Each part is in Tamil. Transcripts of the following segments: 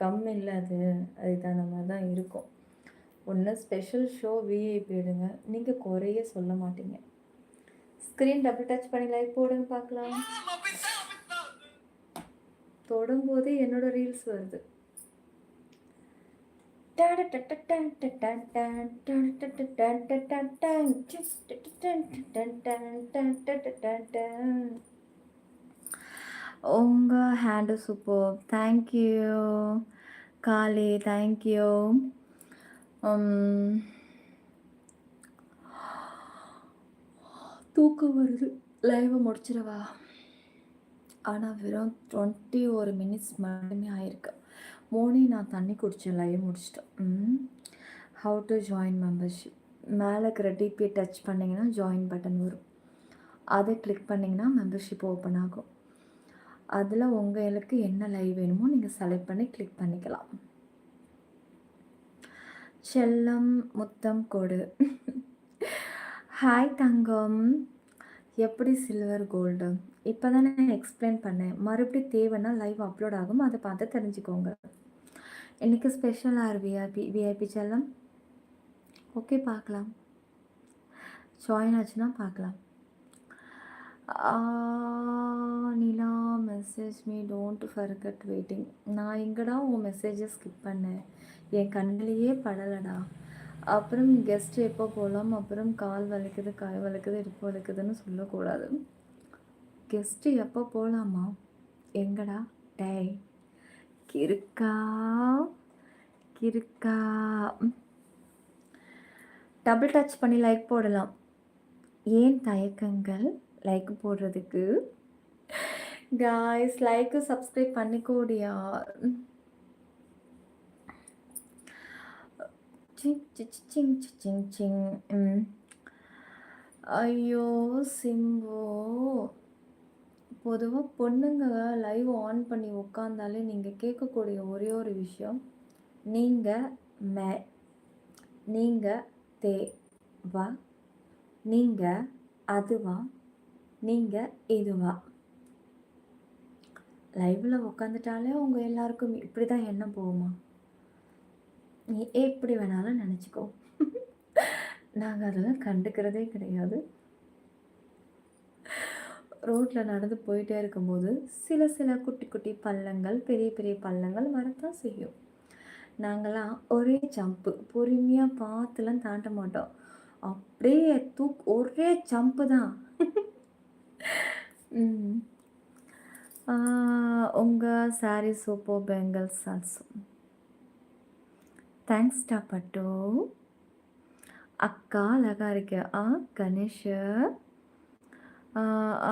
கம்மி இல்ல அது. அதுக்கு தகுந்த மாரி தான் இருக்கும். ஒண்ணு ஸ்பெஷல் ஷோ விஐபி எடுங்க. நீங்க குறையே சொல்ல மாட்டீங்க. ஸ்க்ரீன் டபுள் டச் பண்ணி லைக் போடுங்க பார்க்கலாம். தொடும்போதே என்னோட ரீல்ஸ் வருது. உங்க hand super. Thank you. Kali thank you. தூக்கம் வருது. லைவ் முடிச்சிடவா? ஆனால் வெறும் 21 மினிட்ஸ் மட்டுமே ஆயிருக்கு. மார்னிங் நான் தண்ணி குடித்தேன், லைவ் முடிச்சிட்டேன். How to join membership? மேலே இருக்கிற டிபியை டச் பண்ணிங்கன்னா ஜாயின் பட்டன் வரும். அதை கிளிக் பண்ணிங்கன்னா மெம்பர்ஷிப் ஓப்பன் ஆகும். அதில் உங்களுக்கு என்ன லைவ் வேணுமோ நீங்கள் செலக்ட் பண்ணி கிளிக் பண்ணிக்கலாம். செல்லம் முத்தம் கொடு. ஹாய் தங்கம், எப்படி சில்வர் கோல்டு? இப்போ தான் நான் எக்ஸ்பிளைன் பண்ணேன். மறுபடியும் தேவைன்னா லைவ் அப்லோட் ஆகும், அதை பார்த்து தெரிஞ்சுக்கோங்க. இன்றைக்கி ஸ்பெஷலாக விஐபி செல்லம். ஓகே, பார்க்கலாம். ஜாயின் ஆச்சுன்னா பார்க்கலாம். Nila message me don't forget waiting. நான் எங்கடா உன் மெசேஜை ஸ்கிப் பண்ணேன்? என் கண்ணிலேயே படலடா. அப்புறம் கெஸ்ட்டு எப்போ போகலாம்? அப்புறம் கால் வலிக்குது, கை வலிக்குது, இடுப்பு வலிக்குதுன்னு சொல்லக்கூடாது. கெஸ்ட்டு எப்போ போகலாமா? எங்கடா டேய் கிறுக்கா கிறுக்கா. டபுள் டச் பண்ணி லைக் போடலாம். ஏன் தயக்கங்கள் லைக் போடுறதுக்கு? காய்ஸ் லைக்கு சப்ஸ்கிரைப் பண்ணிக்கோடியா. ஐயோ சிம்பு, பொதுவாக பொண்ணுங்க லைவ் ஆன் பண்ணி உட்காந்தாலே நீங்கள் கேட்கக்கூடிய ஒரே ஒரு விஷயம், நீங்கள் தேவா, நீங்கள் அதுவா, நீங்கள் இதுவா. லைவில் உட்காந்துட்டாலே அவங்க எல்லாருக்கும் இப்படி தான் எண்ணம் போகுமா? நீ எப்படி வேணாலும் நினச்சிக்கோ. நாங்கள் அதெல்லாம் கண்டுக்கிறதே கிடையாது. ரோட்டில் நடந்து போயிட்டே இருக்கும்போது சில குட்டி குட்டி பள்ளங்கள், பெரிய பெரிய பள்ளங்கள் வரத்தான் செய்யும். நாங்களாம் ஒரே ஜம்ப்பு, பொறுமையாக பார்த்துலாம் தாண்ட மாட்டோம். அப்படியே ஒரே ஜம்ப்பு தான். உங்கள் சாரி சூப்பர், பெங்கல்ஸ் ஆல்சோ. தேங்க்ஸ்டா பட்டு. அக்கா அழகா இருக்கு. கணேஷ்.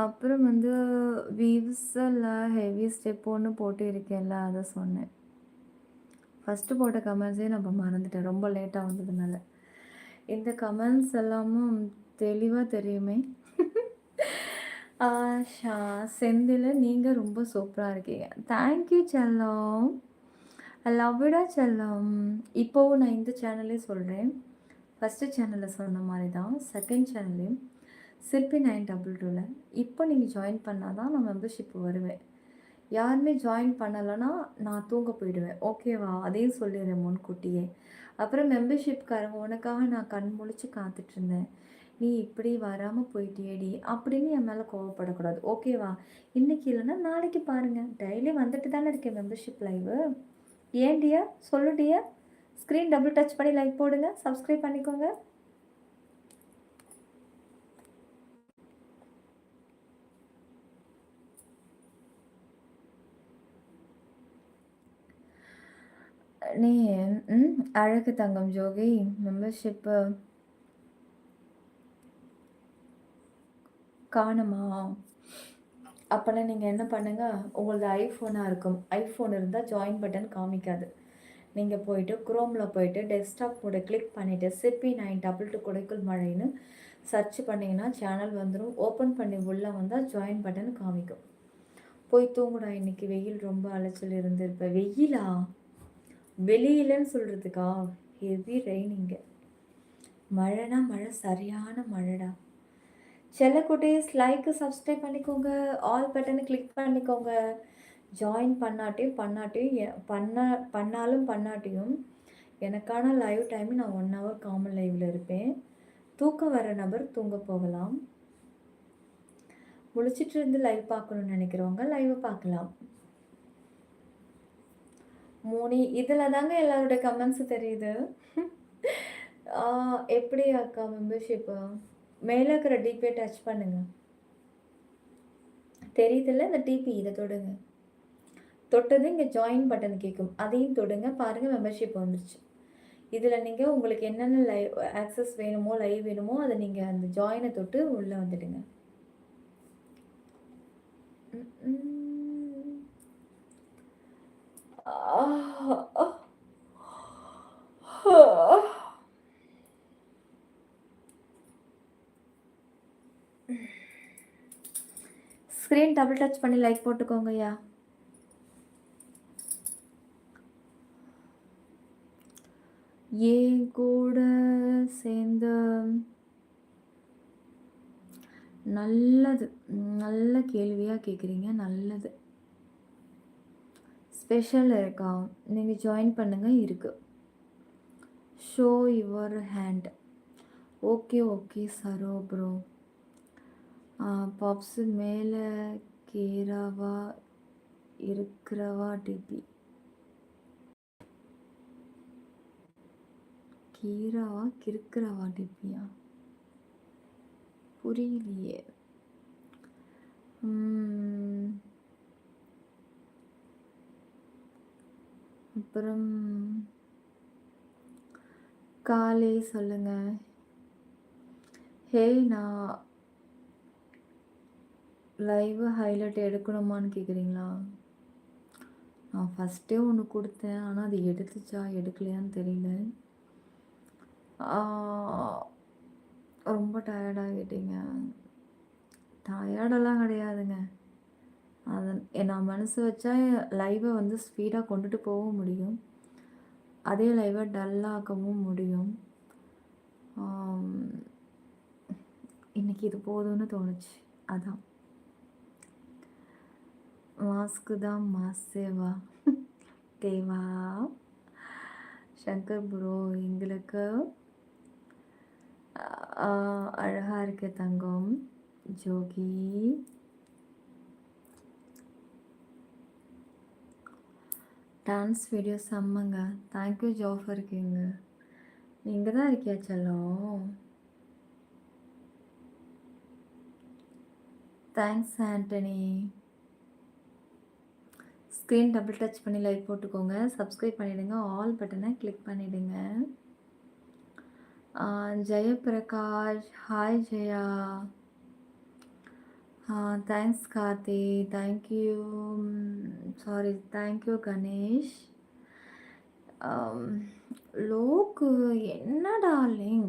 அப்புறம் வீவ்ஸில் ஹெவி ஸ்டெப் ஒன்று போட்டு இருக்கேன்ல, அதை சொன்னேன். ஃபஸ்ட்டு போட்ட கமெண்ட்ஸே நம்ம மறந்துட்டேன், ரொம்ப லேட்டாக வந்ததுனால. இந்த கமெண்ட்ஸ் எல்லாமும் தெளிவாக தெரியுமே. செந்தில், நீங்கள் ரொம்ப சூப்பராக இருக்கீங்க. தேங்க்யூ செல்லம். லவ்விடா செல்லம். இப்போவும் நான் இந்த சேனல்லே சொல்கிறேன், ஃபஸ்ட்டு சேனலில் சொன்ன மாதிரி தான் செகண்ட் சேனல்லையும் சிற்பி 922ல் இப்போ நீங்கள் ஜாயின் பண்ணால் தான் நான் மெம்பர்ஷிப் வருவேன். யாருமே ஜாயின் பண்ணலைன்னா நான் தூங்க போயிடுவேன். ஓகேவா? அதையும் சொல்லிடுறேன் முன்கூட்டியே. அப்புறம் மெம்பர்ஷிப்காரங்க, உனக்காக நான் கண் முழிச்சு காத்துட்ருந்தேன், நீ இப்படி வராமல் போயிட்டியேடி அப்படின்னு என் மேலே கோவப்படக்கூடாது. ஓகேவா? இன்றைக்கி இல்லைன்னா நாளைக்கு பாருங்கள். டெய்லி வந்துட்டு தானே இருக்கேன் மெம்பர்ஷிப் லைவு. ஏன்டியா சொல்லுடியா? ஸ்க்ரீன் டபுள் டச் பண்ணி லைக் போடுங்க, சப்ஸ்கிரைப் பண்ணிக்கோங்க. நீ அழகு தங்கம் ஜோகி மெம்பர்ஷிப்பு காணுமா? அப்போனா நீங்கள் என்ன பண்ணுங்கள், உங்களது ஐஃபோனாக இருக்கும். ஐஃபோன் இருந்தால் ஜாயின் பட்டன் காமிக்காது. நீங்கள் போயிட்டு குரோமில் போயிட்டு டெஸ்க்டாப் கூட கிளிக் பண்ணிவிட்டு சிப்பி 922 கொடைக்குள் மழைன்னு சர்ச் பண்ணிங்கன்னா சேனல் வந்துடும். ஓப்பன் பண்ணி உள்ளே வந்தால் ஜாயின் பட்டன் காமிக்கும். போய் தூங்குடா, இன்றைக்கி வெயில் ரொம்ப அலைச்சல் இருந்திருப்பேன். வெயிலா? வெளியிலன்னு சொல்கிறதுக்கா? ஹெவி ரெய்னிங்க. மழைனா மழை, சரியான மழைடா. செல்லக்குட்டீஸ் லைக்கு சப்ஸ்கிரைப் பண்ணிக்கோங்க, ஆல் பட்டனை கிளிக் பண்ணிக்கோங்க. ஜாயின் பண்ணாலும் பண்ணாட்டியும் எனக்கான லைவ் டைம் நான் 1 ஹவர் காமன் லைவில் இருப்பேன். தூக்கம் வர நபர் தூங்க போகலாம். முழிச்சிட்டு இருந்து லைவ் பார்க்கணும்னு நினைக்கிறவங்க லைவை பார்க்கலாம். இதில் தாங்க எல்லாரோட கமெண்ட்ஸ் தெரியுது. எப்படி அக்கா மெம்பர்ஷிப்பு? மேலே இருக்கிற டிபியை டச் பண்ணுங்க. தெரியுதுல்ல, இந்த டிபி இதை தொடுங்க. தொட்டது இங்கே ஜாயின் பட்டன் கேட்கும், அதையும் தொடுங்க. பாருங்கள், மெம்பர்ஷிப் வந்துருச்சு. இதில் நீங்கள் உங்களுக்கு என்னென்ன லைவ் ஆக்சஸ் வேணுமோ, லைவ் வேணுமோ அதை நீங்கள் அந்த ஜாயினை தொட்டு உள்ளே வந்துடுங்க. ஸ்க்ரீன் டபுள் டச் பண்ணி லைக் போட்டுக்கோங்கய்யா. ஏன் கூட சேர்ந்து நல்லது, நல்ல கேள்வியாக கேட்குறீங்க. நல்லது. ஸ்பெஷல் இருக்கா? நீங்கள் ஜாயின் பண்ணுங்கள். இருக்குது. Show your hand. Okay Saro bro. பாப்ஸு மேலே கீராவா இருக்கிறவா டிபி? கீராவா கிறுக்கிறவா டிபியா? புரியலையே. அப்புறம் காலை சொல்லுங்க. ஹே, நான் லைவ் ஹைலைட் எடுக்கணுமான்னு கேட்குறீங்களா? நான் ஃபஸ்ட்டே ஒன்று கொடுத்தேன், ஆனால் அது எடுத்துச்சா எடுக்கலையான்னு தெரியல. ரொம்ப டயர்டாகிட்டீங்க. டயர்டெல்லாம் கிடையாதுங்க. அதை நான் மனசு வச்சா லைவை வந்து ஸ்பீடாக கொண்டுட்டு போகவும் முடியும், அதே லைவை டல்லாக்கவும் முடியும். இன்னைக்கு இது போதும்னு தோணுச்சு, அதான். மாஸ்க்கு தான் மாஸ் சேவா தேவா. சங்கர் ப்ரோ, எங்களுக்கு அழகாக இருக்க தங்கம். ஜோகி, டான்ஸ் வீடியோ செம்மங்க. தேங்க்யூ ஜாஃபர் இருக்கீங்க. நீங்கள் தான் இருக்கியா செல்லம்? Thanks Antony. Screen double touch பண்ணி லைக் போட்டுக்கோங்க. சப்ஸ்கிரைப் பண்ணிவிடுங்க. ஆல் பட்டனை கிளிக் பண்ணிவிடுங்க. Jayaprakash, hi Jaya. Thanks Karthi, thank you. Sorry, thank you Ganesh. லோக்கு, என்ன டார்லிங்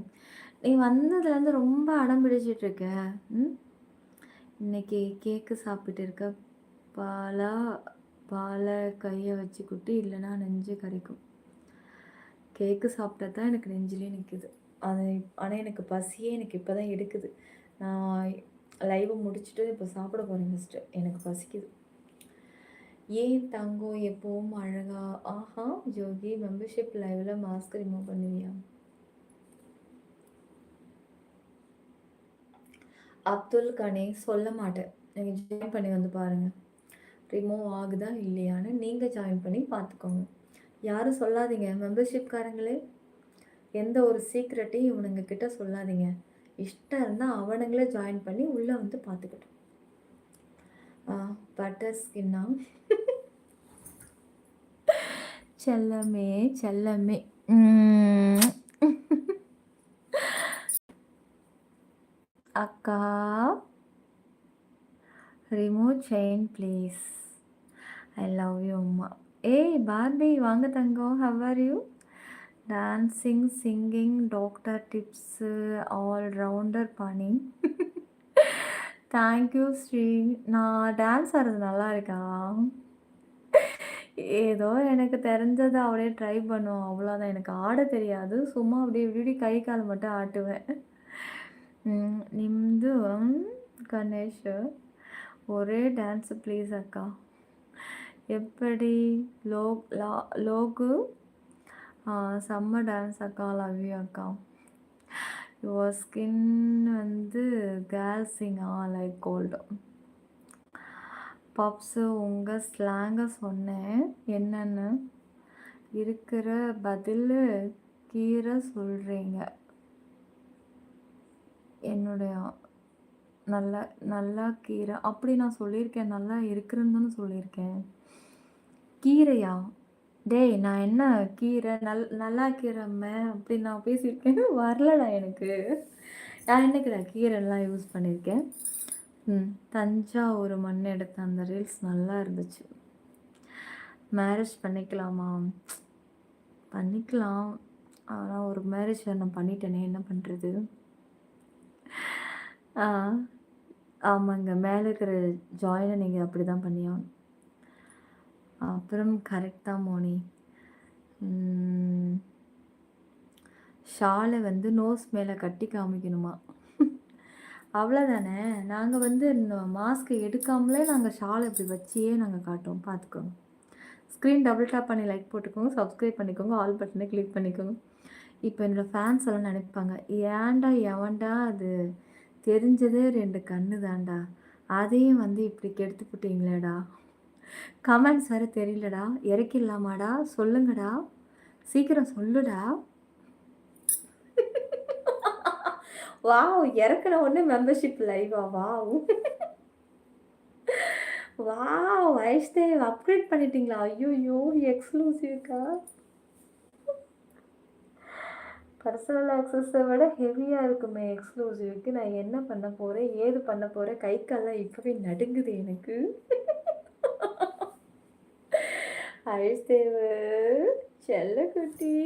நீ வந்ததுலேருந்து ரொம்ப அடம் பிடிச்சிட்ருக்க. இன்னைக்கு கேக்கு சாப்பிட்டு இருக்க. பாலை கையை வச்சு குட்டி, இல்லைன்னா நெஞ்சு கரைக்கும். கேக்கு சாப்பிட்டா தான் எனக்கு நெஞ்சிலே நிற்குது. ஆனால் எனக்கு பசியே எனக்கு இப்போ தான் எடுக்குது. நான் லைவை முடிச்சுட்டு இப்போ சாப்பிட போகிறேன். ஃபஸ்ட்டு எனக்கு பசிக்குது. ஏன் தங்கம் எப்பவும் அழகா? ஆஹா ஜோகி, மெம்பர்ஷிப் லைவில் மாஸ்க் ரிமூவ் பண்ணுவியா? அப்துல் கனே, சொல்ல மாட்டேன். நீங்கள் ஜாயின் பண்ணி வந்து பாருங்கள், ரிமூவ் ஆகுதா இல்லையான்னு நீங்கள் ஜாயின் பண்ணி பார்த்துக்கோங்க. யாரும் சொல்லாதீங்க மெம்பர்ஷிப்காரங்களே, எந்த ஒரு சீக்ரெட்டையும் இவனுங்க கிட்ட சொல்லாதீங்க. இஷ்டம் இருந்தால் அவனுங்களே ஜாயின் பண்ணி உள்ளே வந்து பார்த்துக்கிட்டோம். பட்டர் ஸ்கின்னா செல்லமே செல்லமே. அக்கா, remove chain please. I love you அம்மா. ஏய் பார்பி, வாங்க தங்கம். How are you? Dancing, singing, doctor tips, all rounder பண்ணி. தேங்க்யூ ஸ்ரீ. நான் டான்ஸ் ஆடுறது நல்லா இருக்கா? ஏதோ எனக்கு தெரிஞ்சதை அப்படியே ட்ரை பண்ணுவோம், அவ்வளோதான். எனக்கு ஆட தெரியாது, சும்மா அப்படியே இப்படி கை கால் மட்டும் ஆட்டுவேன். நிம்து கணேஷ், ஒரே டான்ஸு ப்ளீஸ் அக்கா. எப்படி லோ லா லோகு செம்ம டான்ஸ் அக்கா. லவ் யூ அக்கா. யுவர் ஸ்கின் வந்து கேர்ள்ஸிங்கா லைக் கோல்டு. பப்ஸு உங்கள் ஸ்லாங்கை சொன்னேன் என்னன்னு இருக்கிற பதில் கீரை சொல்கிறீங்க. என்னுடைய நல்லா நல்லா கீரை அப்படி நான் சொல்லியிருக்கேன். நல்லா இருக்கிறேன்னு தானே சொல்லியிருக்கேன். கீரையா? டேய் நான் என்ன கீரை நல்லா கீரைம்மே அப்படி நான் பேசியிருக்கேன். வரலடா எனக்கு. நான் என்னைக்குடா கீரைலாம் யூஸ் பண்ணியிருக்கேன். தஞ்சாவூர் மண் எடுத்த அந்த ரீல்ஸ் நல்லா இருந்துச்சு. மேரேஜ் பண்ணிக்கலாமா? பண்ணிக்கலாம். ஆனால் ஒரு மேரேஜ் நான் பண்ணிட்டேனே, என்ன பண்ணுறது? ஆமாங்க. மேலே இருக்கிற ஜாயினை நீங்கள் அப்படி தான் பண்ணியாகணும். அப்புறம் கரெக்ட் தான் மோனி. ஷாலை வந்து நோஸ் மேலே கட்டி காமிக்கணுமா? அவ்வளோதானே. நாங்கள் வந்து மாஸ்க் எடுக்காமலே நாங்கள் ஷாலை இப்படி வச்சியே நாங்கள் காட்டுவோம். பார்த்துக்கோங்க. ஸ்க்ரீன் டபுள் டேப் பண்ணி லைக் போட்டுக்கோங்க, சப்ஸ்கிரைப் பண்ணிக்கோங்க, ஆல் பட்டனை கிளிக் பண்ணிக்கோங்க. இப்போ என்னோடய ஃபேன்ஸ் எல்லாம் நினைப்பாங்க, ஏன்டா எவன்டா அது தெரிஞ்சதே 2 கண்ணு தான்டா, அதையும் வந்து இப்படி கெடுத்துக்கிட்டீங்களேடா. கமெண்ட்ஸ் வேறு தெரியலடா, இறக்கிடலாமாடா, சொல்லுங்கடா, சீக்கிரம் சொல்லுடா. வாவ், இறக்குன உடனே மெம்பர்ஷிப் லைவா? வாவ் வாவ், வைஷ்ணவ் அப்கிரேட் பண்ணிட்டீங்களா? ஐயோ, எக்ஸ்க்ளூசிவ்க்கா. பர்சனல் ஆக்சஸை விட ஹெவியாக இருக்குமே எக்ஸ்க்ளூசிவ்க்கு. நான் என்ன பண்ண போகிறேன், ஏது பண்ண போகிறேன், கை கால்லாம் இப்போவே நடுங்குது எனக்கு. ஐஸ்தேவு செல்லக்குட்டி.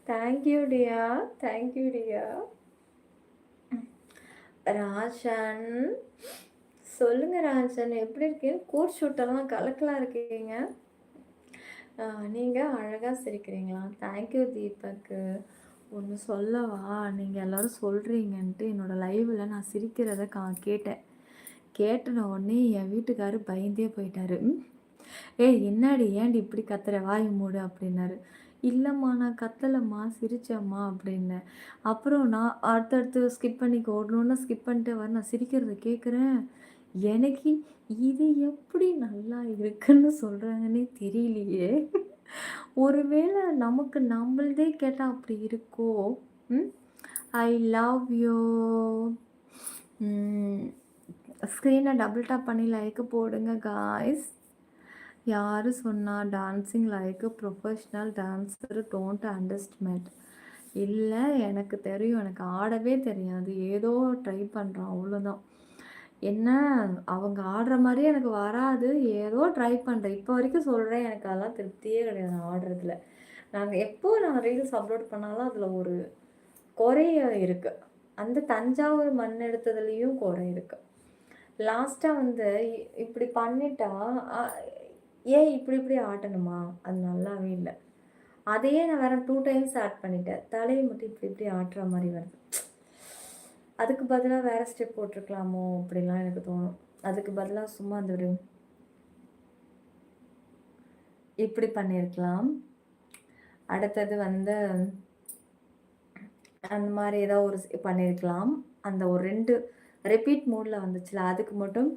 தேங்க்யூ டியா, தேங்க்யூ டியா. ராஜன் சொல்லுங்கள் ராஜன், எப்படி இருக்கீங்க? கோட் ஷூட்டெல்லாம் கலக்கலாக இருக்கீங்க. நீங்கள் அழகாக சிரிக்கிறீங்களா? தேங்க்யூ தீபக்கு. ஒன்று சொல்லவா? நீங்கள் எல்லோரும் சொல்கிறீங்கன்ட்டு என்னோடய லைவில் நான் சிரிக்கிறத கேட்டன உடனே என் வீட்டுக்காரர் பயந்தே போயிட்டாரு. ஏய் என்னடி ஏன்டி இப்படி கத்துற, வாய் மூடு அப்படின்னாரு. இல்லைம்மா நான் கத்தலைம்மா, சிரிச்சம்மா அப்படின்னேன். அப்புறம் நான் அடுத்தடுத்து ஸ்கிப் பண்ணி ஓடணுன்னு ஸ்கிப் பண்ணிட்டு வர நான் சிரிக்கிறத கேட்குறேன். எனக்கு இது எப்படி நல்லா இருக்குன்னு சொல்கிறாங்கன்னே தெரியலையே. ஒருவேளை நமக்கு நம்மளதே கேட்டால் அப்படி இருக்கோ? ஐ லவ் யூ. ஸ்க்ரீனை டபுள் டாப் பண்ணி லைக்கு போடுங்க காய்ஸ். யார் சொன்னால் dancing like professional dancer, don't underestimate. இல்லை எனக்கு தெரியும், எனக்கு ஆடவே தெரியாது, ஏதோ ட்ரை பண்ணுறான் அவ்வளோதான். என்ன அவங்க ஆடுற மாதிரியே எனக்கு வராது, ஏதோ ட்ரை பண்ணுறேன். இப்போ வரைக்கும் சொல்கிறேன், எனக்கு அதெல்லாம் திருப்தியே கிடையாது ஆடுறதுல. நான் ரீல்ஸ் அப்லோட் பண்ணாலும் அதில் ஒரு குறைய இருக்குது. அந்த தஞ்சாவூர் மண் எடுத்ததுலேயும் குறை இருக்குது. லாஸ்ட்டாக வந்து இப்படி பண்ணிட்டா ஏன் இப்படி ஆட்டணுமா? அது நல்லாவே இல்லை. அதையே நான் வேறு 2 டைம்ஸ் ஆட் பண்ணிட்டேன். தலையை மட்டும் இப்படி ஆட்டுற மாதிரி வருது. அதுக்கு பதிலாக வேறு ஸ்டெப் போட்டிருக்கலாமோ அப்படிலாம் எனக்கு தோணும். அதுக்கு பதிலாக சும்மா அந்த ஒரு இப்படி பண்ணியிருக்கலாம். அடுத்தது வந்து அந்த மாதிரி ஏதோ ஒரு பண்ணியிருக்கலாம். அந்த ஒரு 2 ரிப்பீட் மோடில் வந்துச்சுல, அதுக்கு மட்டும்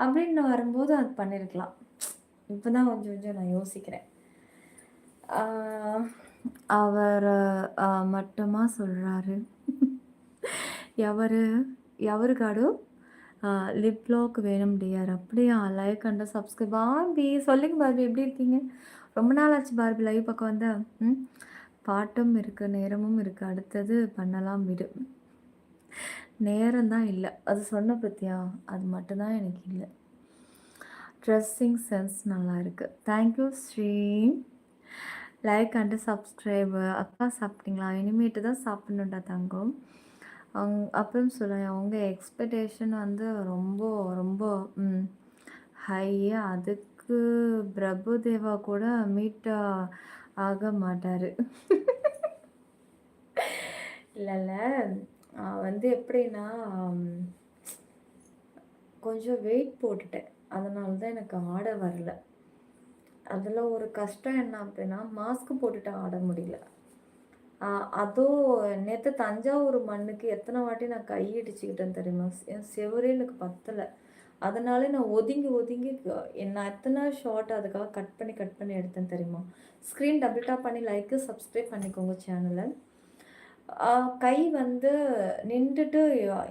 அப்படின்னு வரும்போது அது பண்ணியிருக்கலாம். இப்போ தான் கொஞ்சம் கொஞ்சம் நான் யோசிக்கிறேன். அவர் மட்டுமா சொல்கிறாரு. எவருக்காடு லிப் லாக் வேணும் டியர். அப்படியா? Like and subscribe. பார்பி சொல்லுங்க பார்பி, எப்படி இருக்கீங்க? ரொம்ப நாள் ஆச்சு பார்பி லைவ் பக்கம் வந்தா. பாட்டும் இருக்குது, நேரமும் இருக்குது, அடுத்தது பண்ணலாம் விடு. நேரம் தான் இல்லை, அது சொன்ன பற்றியா? அது மட்டும்தான் எனக்கு இல்லை. ட்ரெஸ்ஸிங் சென்ஸ் நல்லா இருக்குது. Thank you Sri. Like and subscribe. அக்கா சாப்பிட்டீங்களா? இனிமேட்டு தான் சாப்பிட்ணுண்டா தங்கம். அப்புறம் சொல்லுங்கள், உங்கள் எக்ஸ்பெக்டேஷன் வந்து ரொம்ப ரொம்ப ஹை. அதுக்கு பிரபுதேவா கூட மீட் ஆக மாட்டாரு. இல்லல்ல. வந்து எப்படின்னா, ம் கொஞ்சம் வெயிட் போட்டுட்டேன். அதனால தான் எனக்கு ஆட வரல. அதில ஒரு கஷ்டம் என்ன அப்படின்னா, மாஸ்க் போட்டுட்டு ஆட முடியல. அ அதுவும் நேத்து தஞ்சாவூர் மண்ணுக்கு எத்தன வாட்டி நான் கை இடிச்சுக்கிட்டேன் தெரியுமா? என் செவுரே எனக்கு பத்தல. அதனால நான் ஒதுங்கி ஒதுங்கி நான் எத்தன ஷாட் அதுக்காக கட் பண்ணி எடுத்தேன் தெரியுமா? ஸ்க்ரீன் டபுள் டாப் பண்ணி லைக்கு, சப்ஸ்கிரைப் பண்ணிக்கோங்க சேனல. அ கை வந்து நின்டுட்டு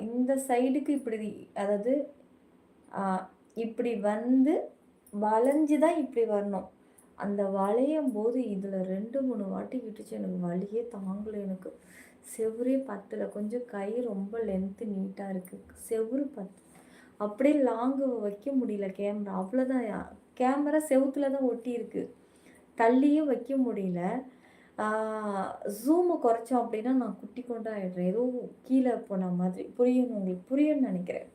இந்த சைடுக்கு இப்படி அதாவது அ இப்படி வந்து வளைஞ்சு தான் இப்படி வரணும். அந்த வளையும்போது இதில 2, 3 வாட்டி இடிச்சு எனக்கு வலியே தாங்கல எனக்கு. செவுரே பத்தல. கொஞ்சம் கை ரொம்ப லென்த்து நீட்டா இருக்கு. செவுரு அப்படியே லாங்கு வைக்க முடியல கேமரா. அவ்வளோதான் கேமரா செவுத்துல தான் ஒட்டியிருக்கு. தள்ளியும் வைக்க முடியல. ஆ ஜூம குறைச்சோம் அப்படின்னா நான் குட்டி கொண்டா ஆயிடுறேன். ஏதோ கீழ போன மாதிரி. உங்களுக்கு புரியும்னு நெனைக்கிறேன்.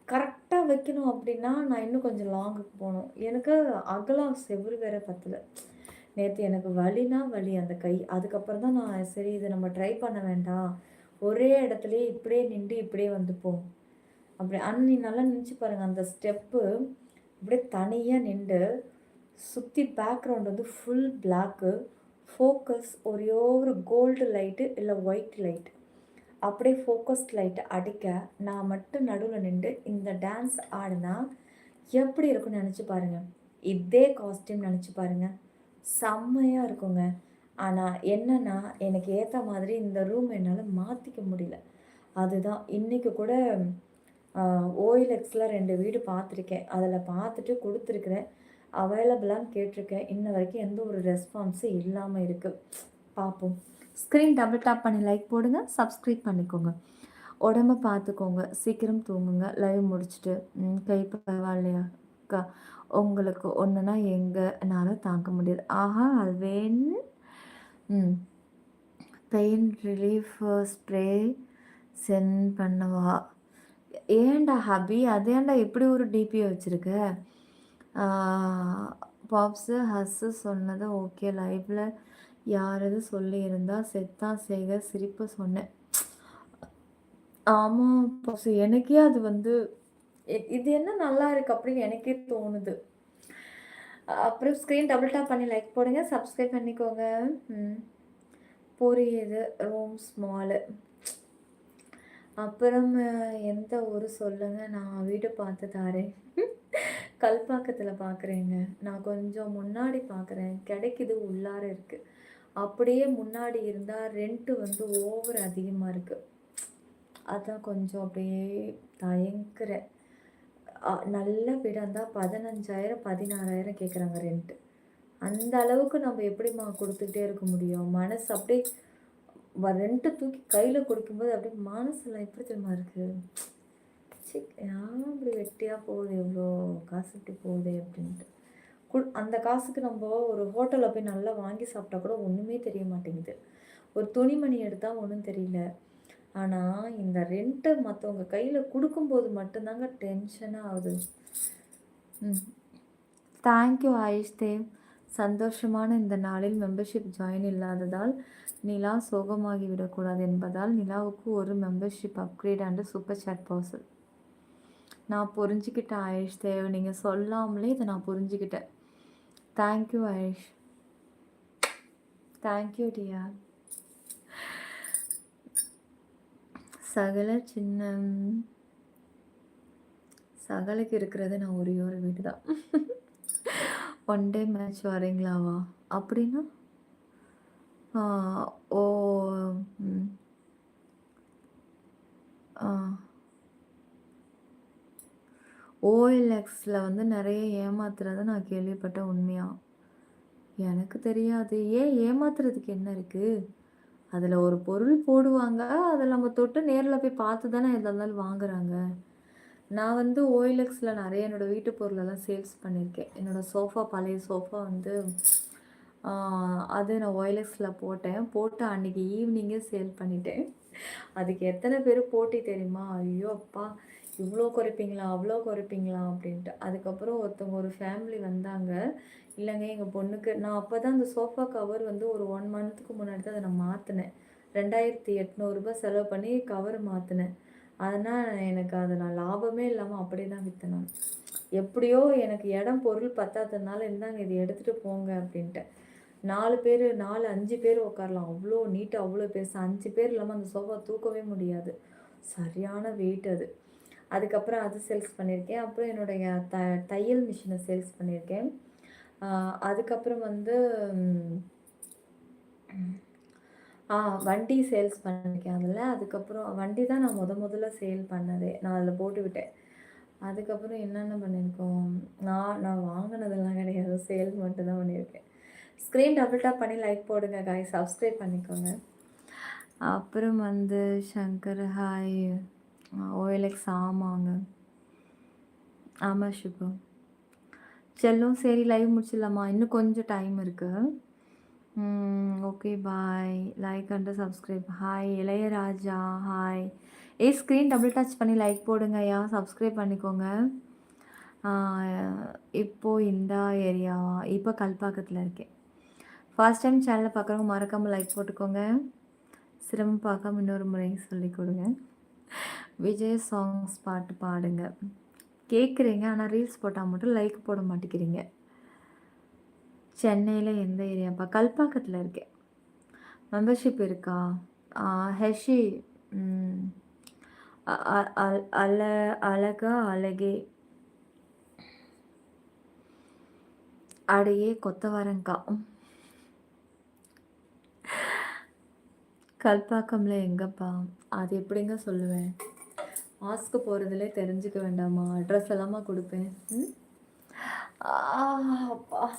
கரெக்ட்டா வைக்கணும் அப்படின்னா, நான் இன்னும் கொஞ்சம் லாங்குக்கு போணும். எனக்கு அகலம் செவுரு வேற பத்தல. நேத்து எனக்கு வலினா வலி அந்த கை. அதுக்கப்புறம் தான் நான் சரி இத நம்ம ட்ரை பண்ண வேண்டாம். ஒரே இடத்துலயே இப்படியே நின்டு இப்படியே வந்துப்போம். அப்படி ஆனா நீ நல்லா நெனச்சு பாருங்க. அந்த ஸ்டெப்பு அப்படியே தனியா நின்டு, சுத்தி பேக்ரவுண்ட் வந்து ஃபுல் பிளாக்கு. ஃபோக்கஸ் ஒரே ஒரு கோல்டு லைட்டு இல்ல ஒயிட் லைட். அப்படியே ஃபோக்கஸ் லைட் அடிக்க, நான் மட்டும் நடுவுல நின்டு இந்த டான்ஸ் ஆடுனா, எப்படி இருக்கும்னு நெனச்சு பாருங்க. இதே காஸ்டியூம் நெனச்சு பாருங்க. செம்மையா இருக்குங்க. ஆனா என்னன்னா, எனக்கு ஏத்த மாதிரி இந்த ரூம் என்னால மாத்திக்க முடியல. அதுதான் இன்னைக்கு கூட அ OLXல 2 வீடு பார்த்துருக்கேன். அதில பார்த்துட்டு குடுத்துருக்கிறேன். அவைலபிளான்னு கேட்டிருக்கேன். இன்ன வரைக்கும் எந்த ஒரு ரெஸ்பான்ஸும் இல்லாம இருக்கு. பார்ப்போம். ஸ்க்ரீன் டபுள் டாப் பண்ணி லைக் போடுங்க. சப்ஸ்கிரைப் பண்ணிக்கோங்க. உடம்ப பார்த்துக்கோங்க. சீக்கிரம் தூங்குங்க. லைவ் முடிச்சுட்டு. கை பரவாயில்லையா அக்கா? உங்களுக்கு ஒண்ணுனா எங்கனால தாங்க முடியாது. ஆஹா! அல்வேன் ம். பெயின் ரிலீஃப் ஸ்ப்ரே சென்ட் பண்ணவா? ஏன்டா ஹபி! அது ஏன்டா இப்படி ஒரு டிபிய வச்சிருக்க? ஆ பாப்ஸு, ஹஸ்ஸு சொன்னது ஓகே. லைவ்ல யாரது சொல்லியிருந்தா, செத்தான் சேகர் சிரிப்பு சொன்னேன். ஆமா பாப்ஸு. எனக்கே அது வந்து இது என்ன நல்லா இருக்கு அப்படின்னு எனக்கே தோணுது. அப்புறம் ஸ்க்ரீன் டபுள் டாப் பண்ணி லைக் போடுங்க. சப்ஸ்கிரைப் பண்ணிக்கோங்க. ம். புரியுது. Room small. அப்புறம் எந்த ஊரு சொல்லுங்க? நான் வீடு பார்த்து தாரேன். கல்பாக்கத்தில பார்க்குறேங்க. நான் கொஞ்சம் முன்னாடி பார்க்குறேன். கிடைக்குது உள்ளார இருக்கு. அப்படியே முன்னாடி இருந்தா ரெண்ட் வந்து ஓவர் அதிகமா இருக்கு. அதான் கொஞ்சம் அப்படியே தயங்குறேன். நல்ல வீடா இருந்தா 15,000 16,000 கேட்குறாங்க ரெண்ட். அந்த அளவுக்கு நம்ம எப்படிம்மா குடுத்துக்கிட்டே இருக்க முடியும்? மனசு அப்படியே ரெண்ட்ட தூக்கி கையில குடுக்கும்போது அப்படியே மனசுலாம் எப்படி தெரியுமா இருக்கு? ச்சீ! ஏன் இப்படி வெட்டியா போகுது இவ்ளோ காசு இப்படி போகுதே அப்படின்ட்டு. அந்த காசுக்கு நம்ப ஒரு ஹோட்டல்ல போய் நல்லா வாங்கி சாப்பிட்டா கூட ஒண்ணுமே தெரிய மாட்டேங்குது. ஒரு துணிமணி எடுத்தா ஒண்ணும் தெரியல. ஆனா, இந்த ரெண்ட்ட மத்தவங்க கையில குடுக்கும்போது மட்டும் தாங்க டென்ஷனா ஆகுது. ம். Thank you Ayush Dev. சந்தோஷமான இந்த நாளில் மெம்பர்ஷிப் ஜாயின் இல்லாததால் நிலா சோகமாகி விடக்கூடாது என்பதால் நிலாவுக்கு ஒரு membership upgrade and super chat parcel. நான் புரிஞ்சுக்கிட்டேன் ஆயுஷ் தேவ். நீங்க சொல்லாமலே இத நான் புரிஞ்சுக்கிட்டேன். Thank you Ayush. Thank you dear. சகலுக்கு இருக்கிறது நான் ஒரே ஒரு வீடு தான். ஒன் டே மேட்ச் வரீங்களாவா? அப்படின்னா? ஆ ஓ! ம். ஆ. OLXல வந்து நெறைய ஏமாத்துறத நான் கேள்விப்பட்டேன் உண்மையா? எனக்கு தெரியாது. ஏன் ஏமாத்துறதுக்கு என்ன இருக்கு? அதுல ஒரு பொருள் போடுவாங்க. அத நம்ம தொட்டு நேர்ல போய் பார்த்து தானே எதா இருந்தாலும் வாங்குறாங்க. நான் வந்து OLXல நெறைய என்னோட வீட்டு பொருளெல்லாம் சேல்ஸ் பண்ணியிருக்கேன். என்னோட சோஃபா பழைய சோஃபா வந்து ஆ அது நான் OLXல போட்டேன். போட்டு அன்னைக்கு ஈவினிங்கே சேல் பண்ணிட்டேன். அதுக்கு எத்தன பேரு போட்டி தெரியுமா? ஐயோ அப்பா! இவ்வளோ குறைப்பீங்களா அவ்வளோ குறைப்பீங்களா அப்படின்ட்டு. அதுக்கப்புறம் ஒருத்தவங்க ஒரு ஃபேமிலி வந்தாங்க. இல்லைங்க எங்கள் பொண்ணுக்கு நான் அப்போ தான் அந்த சோஃபா கவர் வந்து ஒரு 1 மந்த்துக்கு முன்னாடி தான் அதை நான் மாற்றினேன். ரூ. 2800 செலவு பண்ணி கவர் மாற்றினேன். அதனால் எனக்கு அது நான் லாபமே இல்லாமல் அப்படியே தான் விற்றேன் நான். எப்படியோ எனக்கு இடம் பொருள் பத்தாததுனால இருந்தாங்க இதை எடுத்துகிட்டு போங்க அப்படின்ட்டு. 4 பேர் 4, 5 பேர் உட்காரலாம். அவ்வளோ நீட்டாக அவ்வளோ பெருசு. 5 பேர் இல்லாமல் அந்த சோஃபா தூக்கவே முடியாது. சரியான வெயிட் அது. அதுக்கப்புறம் அது சேல்ஸ் பண்ணியிருக்கேன். அப்புறம் என்னுடைய தையல் மிஷினை சேல்ஸ் பண்ணியிருக்கேன். அதுக்கப்புறம் வந்து வண்டி சேல்ஸ் பண்ணியிருக்கேன் அதில். அதுக்கப்புறம் வண்டி தான் நான் முதல்ல சேல் பண்ணதே. நான் அதில் போட்டுவிட்டேன். அதுக்கப்புறம் என்னென்ன பண்ணியிருக்கோம், நான் வாங்கினதெல்லாம் கிடையாது. சேல் மட்டும் தான் பண்ணியிருக்கேன். ஸ்க்ரீன் டபுள் டேப் பண்ணி லைக் போடுங்க காய்ஸ். சப்ஸ்கிரைப் பண்ணிக்கோங்க. அப்புறம் வந்து சங்கர் ஹாய். ஓஎல்எக்ஸ் ஆமாங்க. ஆமாம் சுபம். செல்லும் சரி லைவ் முடிச்சிடலாமா? இன்னும் கொஞ்சம் டைம் இருக்குது. Okay bye. Like and subscribe. Hi Ilaiyaraaja hi. Screen double touch பண்ணி லைக் போடுங்க ஐயா. சப்ஸ்கிரைப் பண்ணிக்கோங்க. இப்போது இந்த ஏரியாவா? இப்போ கல்பாக்கத்தில் இருக்கேன். ஃபர்ஸ்ட் டைம் சேனலை பார்க்குறவங்க மறக்காமல் லைக் போட்டுக்கோங்க. சிரமம் பார்க்காம இன்னொரு முறை சொல்லி கொடுங்க. விஜய் சாங்ஸ் பாட்டு பாடுங்க. கேட்குறீங்க ஆனால் ரீல்ஸ் போட்டால் மட்டும் லைக் போட மாட்டேங்கிறீங்க. சென்னையில் எந்த ஏரியாப்பா? கல்பாக்கத்தில் இருக்கேன். மெம்பர்ஷிப் இருக்கா? ஹெஷி அழகா அழகே அடையே கொத்தவரங்கா. கல்பாக்கம்ல எங்கப்பா? அது எப்படிங்க சொல்லுவேன்? மாஸ்க்கு போகிறதுலே தெரிஞ்சுக்க வேண்டாமா? அட்ரஸ் எல்லாமா கொடுப்பேன்.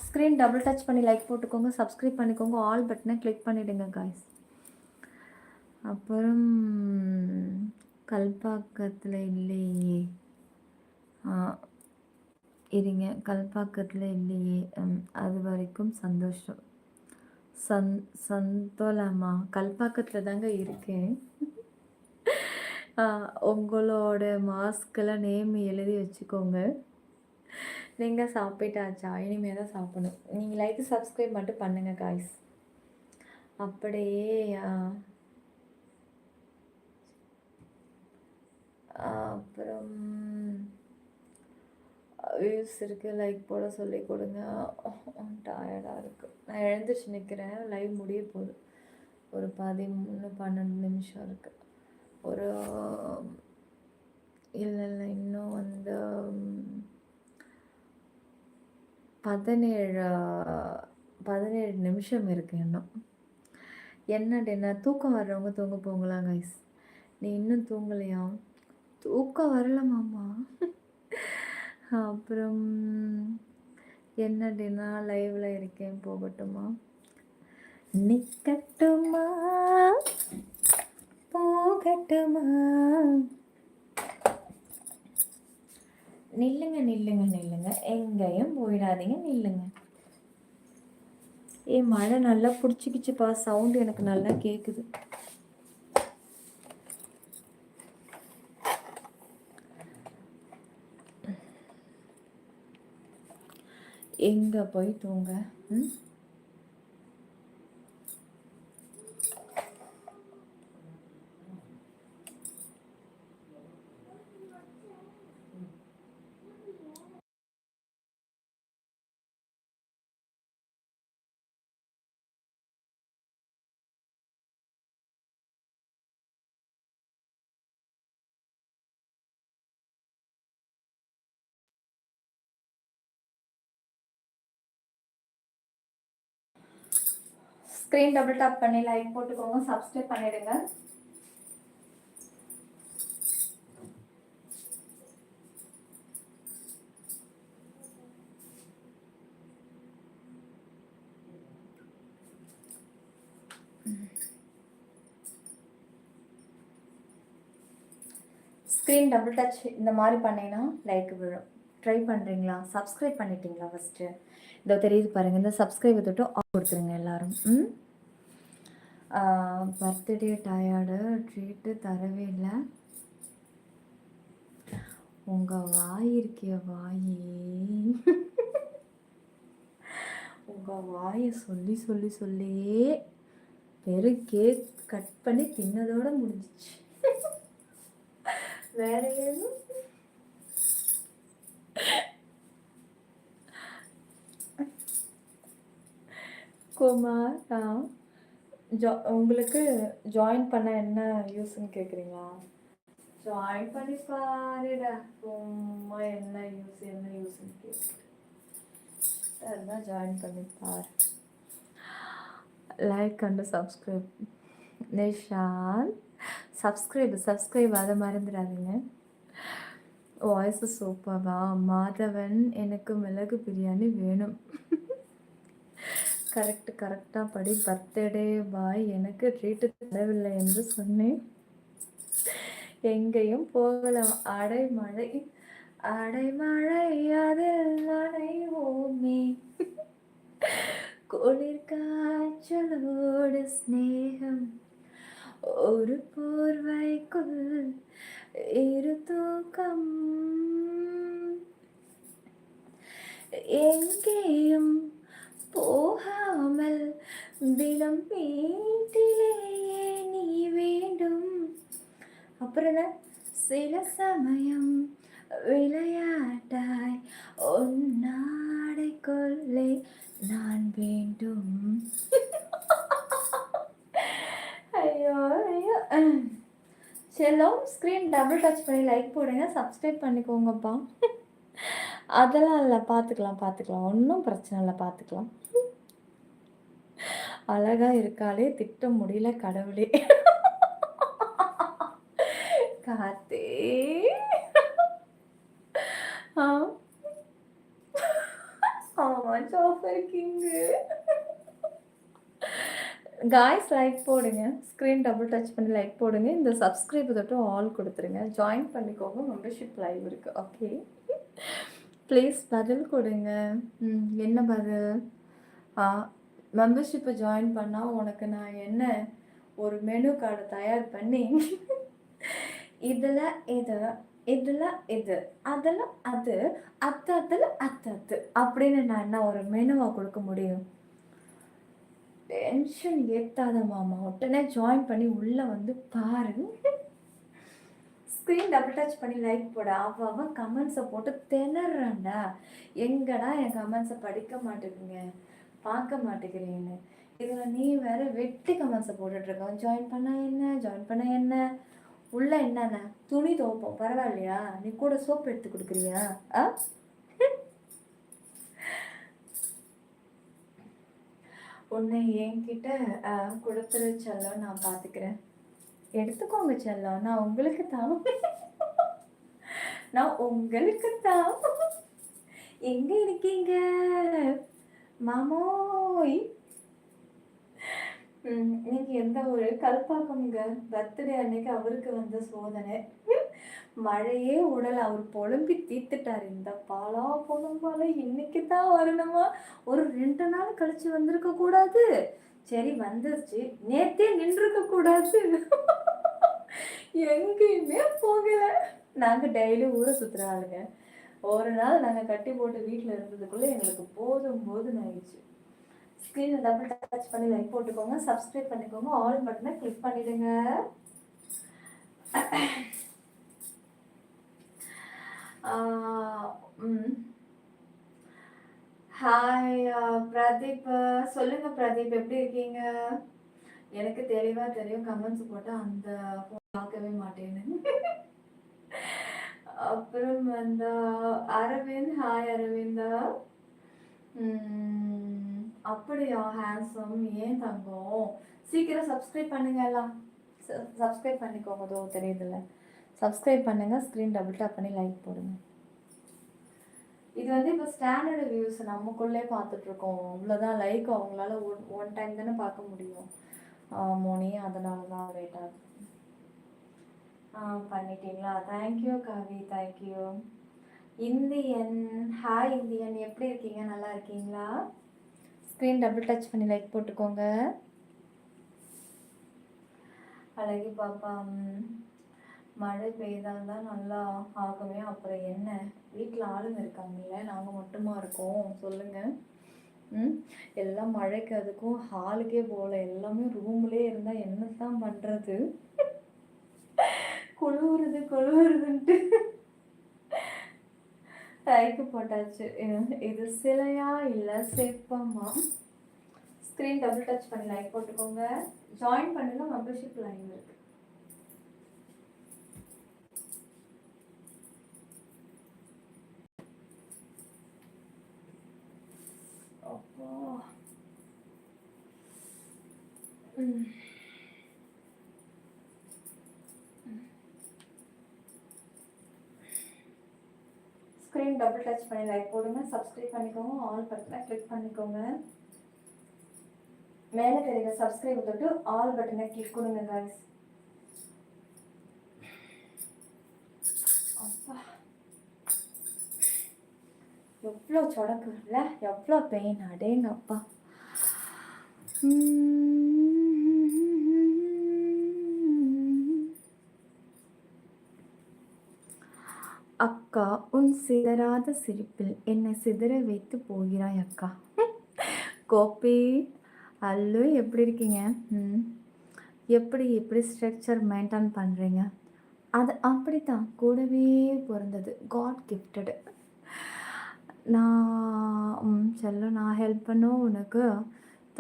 ஸ்க்ரீன் டபுள் டச் பண்ணி லைக் போட்டுக்கோங்க. சப்ஸ்கிரைப் பண்ணிக்கோங்க. ஆல் பட்டனை கிளிக் பண்ணிவிடுங்க காய்ஸ். அப்புறம் கல்பாக்கத்தில் இல்லையே. இருங்க, கல்பாக்கத்தில் இல்லையே. அது வரைக்கும் சந்தோஷம். சந்தோலமா? கல்பாக்கத்தில் தாங்க இருக்கேன். உங்களோட மாஸ்கில் நேம் எழுதி வச்சுக்கோங்க. நீங்கள் சாப்பிட்டாச்சா? இனிமேல் தான் சாப்பிடணும். நீங்கள் லைக் சப்ஸ்கிரைப் மட்டும் பண்ணுங்கள் காய்ஸ். அப்படியே அப்புறம் வியூஸ் இருக்குது, லைக் போட சொல்லி கொடுங்க. டயர்டாக இருக்குது. நான் எழுந்திரிச்சு நிற்கிறேன். லைவ் முடிய போகுது. ஒரு 13-12 நிமிஷம் இருக்குது. ஒரு இல்லை இன்னும் வந்து 17 நிமிஷம் இருக்குது இன்னும். என்ன தூக்கம் வர்றவங்க தூங்க போங்களா கைஸ்? நீ இன்னும் தூங்கலையா? தூக்கம் வரலமாம்மா. அப்புறம் என்னடின்னா லைவில் இருக்கேன், போகட்டுமா? நிக்கட்டுமா போகட்டுமா? நில்லுங்க நில்லுங்க நில்லுங்க, எங்கேயும் போயிடாதீங்க, நில்லுங்க. மழை நல்லா பிடிச்சிக்கிச்சுப்பா. சவுண்டு எனக்கு நல்லா கேட்குது. எங்கே போய் தூங்க? ஸ்க்ரீன் டபுள் டாப் பண்ணி லைக் போட்டுக்கோங்க. சப்ஸ்கிரைப் பண்ணிடுங்க. ஸ்க்ரீன் டபுள் டச் இந்த மாதிரி பண்ணீங்கன்னா லைக் விழும். ட்ரை பண்ணுறீங்களா? சப்ஸ்கிரைப் பண்ணிட்டீங்களா? ஃபஸ்ட்டு இதோ தெரியுது பாருங்கள். இந்த சப்ஸ்கிரைபை தொட்டு ஆஃப் கொடுத்துருங்க எல்லோரும். பர்த்டே டயர்டு, ட்ரீட்டு தரவே இல்லை. உங்க வாய் இருக்கிய வாயே உங்க வாயை சொல்லி சொல்லி சொல்லியே கேக் கட் பண்ணி தின்னதோட முடிஞ்சிச்சு. வேற எதுவும் குமாரா உங்களுக்கு ஜாயின் பண்ண என்ன யூஸ்ன்னு கேட்குறீங்களா? ஜாயின் பண்ணி பாருடா. சும்மா என்ன யூஸ்ன்னு கேட்குறேன். அதுதான் ஜாயின் பண்ணி பாரு. Like and subscribe. Nishan subscribe அதை மறந்துடாதீங்க. வாய்ஸ் சூப்பர்வா. மாதவன் எனக்கு மிளகு பிரியாணி வேணும். கரெக்டாக படி. பர்த்டே பாய் எனக்கு ட்ரீட்டு தரவில்லை என்று சொன்னேன். எங்கேயும் போகலாம். அடைமழை அதில் நனைவோமே. குளிர் காய்ச்சலோடு ஸ்நேகம் ஒரு போர்வைக்குள் இரு தூக்கம். எங்கேயும் போகாமல் தினம் வீட்டிலேயே நீ வேண்டும். அப்புறம் சில சமயம் விளையாட்டாய் உன்னாடைக்குள்ளே நான் வேண்டும். ஐயோ ஐயோ. செல்லம் ஸ்க்ரீன் டபுள் டச் பண்ணி லைக் போடுங்க. சப்ஸ்கிரைப் பண்ணிக்கோங்கப்பா. அதெல்லாம் இல்லை, பார்த்துக்கலாம். ஒன்றும் பிரச்சனை இல்லை, பார்த்துக்கலாம். அழகா இருக்காளே, திட்ட முடியல கடவுளே. காத்தே. ஆமா ஜாஃபர் கிங்கு. காய்ஸ் லைக் போடுங்க. ஸ்க்ரீன் டபுள் டச் பண்ணி லைக் போடுங்க. இந்த சப்ஸ்கிரைப் தொட்டு ஆல் கொடுத்துருங்க. ஜாயின் பண்ணிக்கோங்க. மெம்பர்ஷிப் லைவ் இருக்குது. ஓகே ப்ளீஸ் பதில் கொடுங்க. என்ன பதில்? மெம்பர்ஷிப்பை ஜாயின் பண்ணால் உனக்கு நான் என்ன ஒரு மெனு கார்டு தயார் பண்ணி இதில் இது அதில் அது அத்து அப்படின்னு நான் என்ன ஒரு மெனுவாக கொடுக்க முடியும்? டென்ஷன் ஏற்றாத மாமா. உடனே ஜாயின் பண்ணி உள்ளே வந்து பாருங்க. ஸ்க்ரீன் டபுள் டச் பண்ணி லைக் போட. அவன் கமெண்ட்ஸை போட்டு திணறான்டா. எங்கடா என் கமெண்ட்ஸை படிக்க மாட்டேங்குங்க, பார்க்க மாட்டேங்கிறீங்கன்னு. இதில் நீ வேற வெட்டி கமெண்ட்ஸை போட்டுட்ருக்க. ஜாயின் பண்ண என்ன உள்ள என்னென்ன துணி துவைப்போம், பரவாயில்லையா? நீ கூட சோப்பு எடுத்து கொடுக்குறியா? உன்னை என்கிட்ட கொடுத்துரு செல்லம், நான் பார்த்துக்கிறேன். எடுத்துக்கோங்க செல்லம், நான் உங்களுக்கு தான். எங்க இருக்கீங்க மாமோய்? இன்னைக்கு எந்த ஒரு கல்பாக்கம்ங்க பர்த்டே அன்னைக்கு அவருக்கு வந்த சோதனை. மழையே உடல் அவர் புலம்பி தீர்த்துட்டாரு. இந்த பாலா போனும் போல இன்னைக்கு தான் வரணுமா? ஒரு 2 நாள் கழிச்சு வந்திருக்க கூடாது? சரி வந்துருச்சு, நேத்தே நின்றுருக்க கூடாது. எங்கேயுமே போகல. நாங்க டெய்லி ஊரை சுத்துற ஆளுங்க. ஒரு நாள் நாங்க கட்டி போட்டு வீட்டுல இருந்ததுக்குள்ள எங்களுக்கு போதும் ஆயிடுச்சு. ஸ்க்ரீனை டபுள் டச் பண்ணி லைக் போட்டுக்கோங்க. சப்ஸ்கிரைப் பண்ணிக்கோங்க. ஆல் பட்டனை கிளிக் பண்ணிடுங்க. ஹாய் பிரதீப். சொல்லுங்க பிரதீப், எப்படி இருக்கீங்க? எனக்கு தெளிவா தெரியும், கமெண்ட்ஸ் போட்டு அந்த பார்க்கவே மாட்டேன்னு. அப்புறம் வந்து அரவிந்த். ஹாய் அரவிந்தா. அப்படியா ஹேண்ட்ஸம். ஏன் தங்கம்? சீக்கிரம் சப்ஸ்கிரைப் பண்ணுங்க. எல்லாம் சப்ஸ்கிரைப் பண்ணிக்கோங்க. அதோ தெரியுதுல்ல, சப்ஸ்கிரைப் பண்ணுங்க. ஸ்க்ரீன் டபுள் டேப் பண்ணி லைக் போடுங்க. இது வந்து இப்போ ஸ்டாண்டர்டு வியூஸ் நமக்குள்ளே பார்த்துட்ருக்கோம். அவ்வளோதான். லைக் அவங்களால ஒன் டைம் தானே பார்க்க முடியும் மோனி, அதனால தான் லேட் ஆகுது. பண்ணிட்டீங்களா? தேங்க்யூ கவி, தேங்க்யூ. இந்தியன். ஹாய் இந்தியன், எப்படி இருக்கீங்க? நல்லா இருக்கீங்களா? ஸ்க்ரீன் டபுள் டச் பண்ணி லைக் போட்டுக்கோங்க. அழகி பாப்பா. மழை பெய்தால் தான் நல்லா ஆகுமே. அப்புறம் என்ன, வீட்டில் ஆளுங்க இருக்காங்கல்ல, நாங்கள் மட்டுமா இருக்கோம் சொல்லுங்கள். எல்லாம் மழைக்கு அதுக்கும் ஹாலுக்கே போகல, எல்லாமே ரூம்லேயே இருந்தால் என்னத்தான் பண்ணுறது. குழுவுறதுன்ட்டு டைக்கு போட்டாச்சு. இது சிலையா இல்லை சிற்பமா? ஸ்க்ரீன் டபுள் டச் பண்ணி லைக் போட்டுக்கோங்க. ஜாயின் பண்ணுங்க, மெம்பர்ஷிப் லைன் இருக்கு. ஸ்க்ரீன் டபுள் டச் பண்ணி லைக் போடுங்க, சப்ஸ்கிரைப் பண்ணிக்கோங்க, ஆல் பட்டனை கிளிக் பண்ணிக்கோங்க. மேலே தெரியுங்க சப்ஸ்கிரைப் தொட்டு ஆல் பட்டனை கிளிக் கொடுங்க guys. அப்பா எவ்வளோ சொடக்கு இல்லை, எவ்வளோ பெயின், அடேங்க அப்பா. அக்கா உன் சிதறாத சிரிப்பில் என்னை சிதற வைத்து போகிறாய் அக்கா. கோபி அல்லு எப்படி இருக்கீங்க? எப்படி ஸ்ட்ரக்சர் மெயின்டைன் பண்ணுறீங்க? அது அப்படித்தான், கூடவே பிறந்தது, காட் கிஃப்டடு. நான் செல்லம், நான் ஹெல்ப் பண்ணும் உனக்கு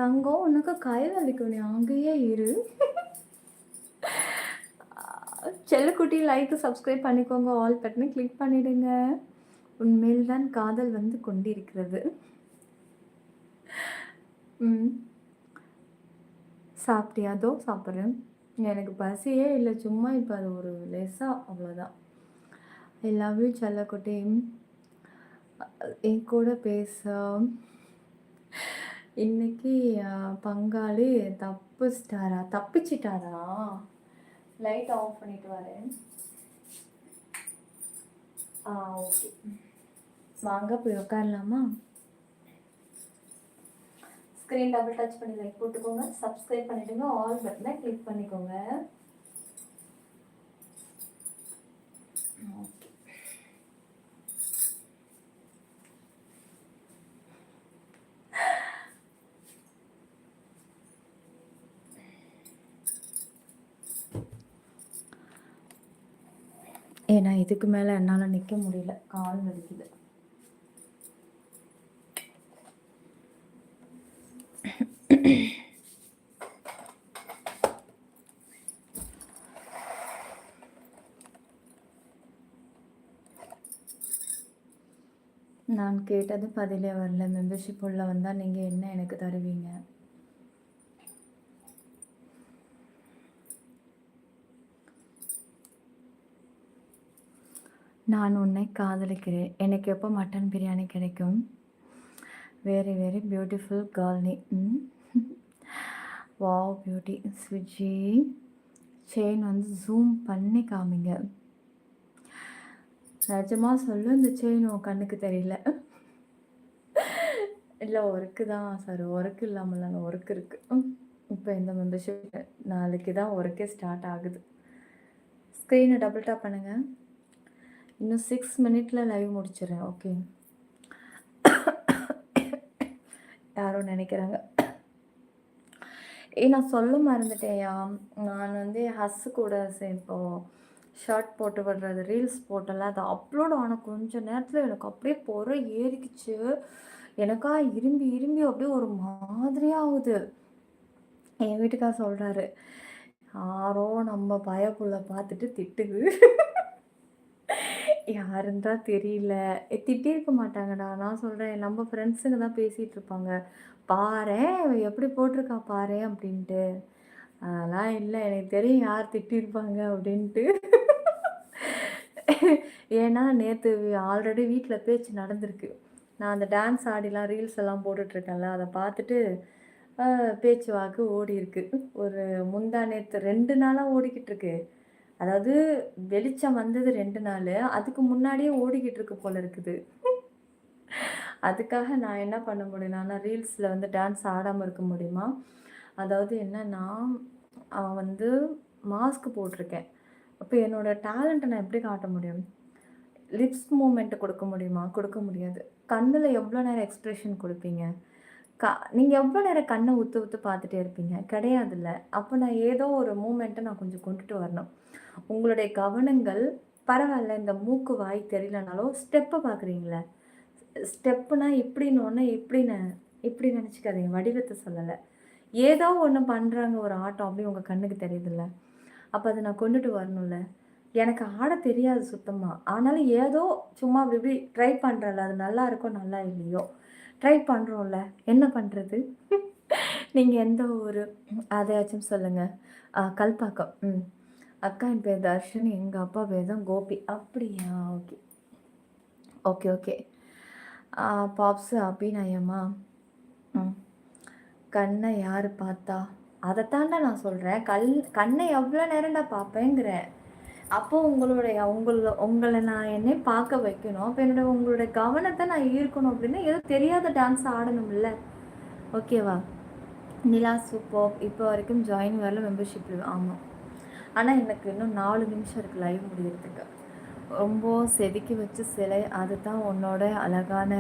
தங்கம், உனக்கு கை வலிக்கும், நீ அங்கேயே இரு. செல்லக்குட்டி லைக் சப்ஸ்கிரைப் பண்ணிக்கோங்க, ஆல் பட்டனை கிளிக் பண்ணிடுங்க. உண்மையில் தான் காதல் வந்து கொண்டிருக்கிறது. சாப்பிட்டியா? அதோ சாப்பிட்றேன். எனக்கு பசியே இல்லை, சும்மா இப்போ அது ஒரு லேசாக, அவ்வளோதான். ஐ லவ் யூ செல்லக்குட்டி. என் கூட பேச இன்னைக்கு பங்காளி தப்பிச்சிட்டாரா? லைட் ஆஃப் பண்ணிட்டு வரேன். ஓகே, வாங்க போய் உட்காரலாமா? ஸ்க்ரீன் டபுள் டச் பண்ணி லைக் போட்டுக்கோங்க, சப்ஸ்கிரைப் பண்ணிடுங்க, ஆல் பட்டனை கிளிக் பண்ணிக்கோங்க. ஓகே, ஏன்னா இதுக்கு மேலே என்னால் நிற்க முடியல, கால் வலிக்குது. நான் கேட்டது பதிலே வரல. மெம்பர்ஷிப் உள்ள வந்தால் நீங்கள் என்ன எனக்கு தருவீங்க? நான் உன்னை காதலிக்கிறேன். எனக்கு எப்போ மட்டன் பிரியாணி கிடைக்கும்? வெரி வெரி பியூட்டிஃபுல் கேர்ள் நீ. Wow beauty. ஸ்விட்ஜி செயின் வந்து ஜூம் பண்ணி காமிங்க. நிஜமாக சொல்லு, இந்த செயின் உன் கண்ணுக்கு தெரியல? இல்லை, ஒர்க்கு தான் சார். ஒர்க்கு இல்லாமல் ஒர்க் இருக்குது. இப்போ இந்த மெம்பர்ஷிப் நாளைக்கு தான் ஒர்க்கே ஸ்டார்ட் ஆகுது. ஸ்க்ரீனை டபுள் டாப் பண்ணுங்கள். இன்னும் 6 மினிட்டில் லைவ் முடிச்சிடுறேன். ஓகே, யாரும் நினைக்கிறாங்க நான் சொல்ல மறந்துட்டேயா, நான் வந்து ஹஸ்ஸு கூட இப்போது ஷர்ட் போட்டு விடுறது, ரீல்ஸ் போட்டெல்லாம் அது அப்லோட் ஆன கொஞ்சம் நேரத்தில் எனக்கு அப்படியே பொறை ஏறிக்குச்சு. எனக்கா இரும்பி அப்படியே ஒரு மாதிரியாக ஆகுது. என் வீட்டுக்கார் சொல்கிறாரு, யாரோ நம்ம பயப்புள்ள பார்த்துட்டு திட்டுது. யாருன்னு தான் தெரியல. திட்டிருக்க மாட்டாங்கடா. நான் சொல்கிறேன், நம்ம ஃப்ரெண்ட்ஸுங்க தான் பேசிகிட்டு இருப்பாங்க. பாரேன் எப்படி போட்டிருக்கா பாரேன் அப்படின்ட்டு. அதெல்லாம் இல்லை, எனக்கு தெரியும் யார் திட்டிருப்பாங்க அப்படின்ட்டு. ஏன்னா நேற்று ஆல்ரெடி வீட்டில் பேச்சு நடந்திருக்கு. நான் அந்த டான்ஸ் ஆடிலாம் ரீல்ஸ் எல்லாம் போட்டுட்ருக்கேன்ல, அதை பார்த்துட்டு பேச்சு வாக்கு ஓடி இருக்கு. ஒரு முந்தா நேற்று 2 நாளாக ஓடிக்கிட்டு இருக்கு. அதாவது வெளிச்சம் வந்தது 2 நாள், அதுக்கு முன்னாடியே ஓடிக்கிட்டு இருக்கு போல இருக்குது. அதுக்காக நான் என்ன பண்ண முடியும்? நான் ரீல்ஸில் வந்து டான்ஸ் ஆடாமல் இருக்க முடியுமா? அதாவது என்னன்னா, வந்து மாஸ்க் போட்டிருக்கேன். அப்ப என்னோட டேலண்ட்ட நான் எப்படி காட்ட முடியும்? லிப்ஸ் மூவ்மெண்ட் கொடுக்க முடியுமா? கொடுக்க முடியாது. கண்ணுல எவ்வளோ நேரம் எக்ஸ்பிரஷன் குடுப்பீங்க? க நீங்க எவ்வளோ நேரம் கண்ண உத்து உத்து பார்த்துட்டே இருப்பீங்க? கிடையாதுல்ல. அப்ப நான் ஏதோ ஒரு மூவ்மெண்ட்ட நான் கொஞ்சம் கொண்டுட்டு வரணும். உங்களுடைய கவனங்கள் பரவால்ல இந்த மூக்கு, வாய் தெரியலனாலும் ஸ்டெப்ப பார்க்குறீங்கல்ல. ஸ்டெப்புனா இப்படின்னோனே இப்படி நெனச்சுக்காதீங்க. வடிவத்த சொல்லல. ஏதோ ஒண்ணு பண்றாங்க ஒரு ஆட்டம் அப்படி உங்க கண்ணுக்கு தெரியுதுல்ல. அப்ப அத நான் கொண்டுட்டு வரணும்ல. எனக்கு ஆட தெரியாது சுத்தமா. ஆனாலும் ஏதோ சும்மா அப்படி இப்படி ட்ரை பண்றேன்ல. அது நல்லா இருக்கோ, நல்லா இல்லையோ! ட்ரை பண்றோம்ல. என்ன பண்றது? நீங்க எந்த ஊரு? அதையாச்சும் சொல்லுங்க. கல்பாக்கம். ம். அக்கா என் பேர் தர்ஷினி. எங்க அப்பா பேர் தான் கோபி. அப்படியா? ஓகே. Okay, okay. பாப்ஸு அபிநயமா? ம். கண்ண யாரு பார்த்தா? அதத்தான்டா நான் சொல்றேன். கண்ண எவ்வளோ நேரம்டா பார்ப்பேங்கிறேன். அப்போ உங்கள நான் என்னைய பார்க்க வைக்கணும். அப்ப உங்களுடைய கவனத்த நான் ஈர்க்கணும் அப்படின்னா, ஏதோ தெரியாத டான்ஸ் ஆடணும்ல. ஓகேவா? நிலா சூப்பர். இப்போ வரைக்கும் ஜாயின் வரல மெம்பர்ஷிப் ஆமா. ஆனா எனக்கு இன்னும் 4 நிமிஷம் இருக்கு லைவ் முடியறதுக்கு. ரொம்ப செதுக்கி வச்ச சிலை அதுதான் உன்னோட அழகான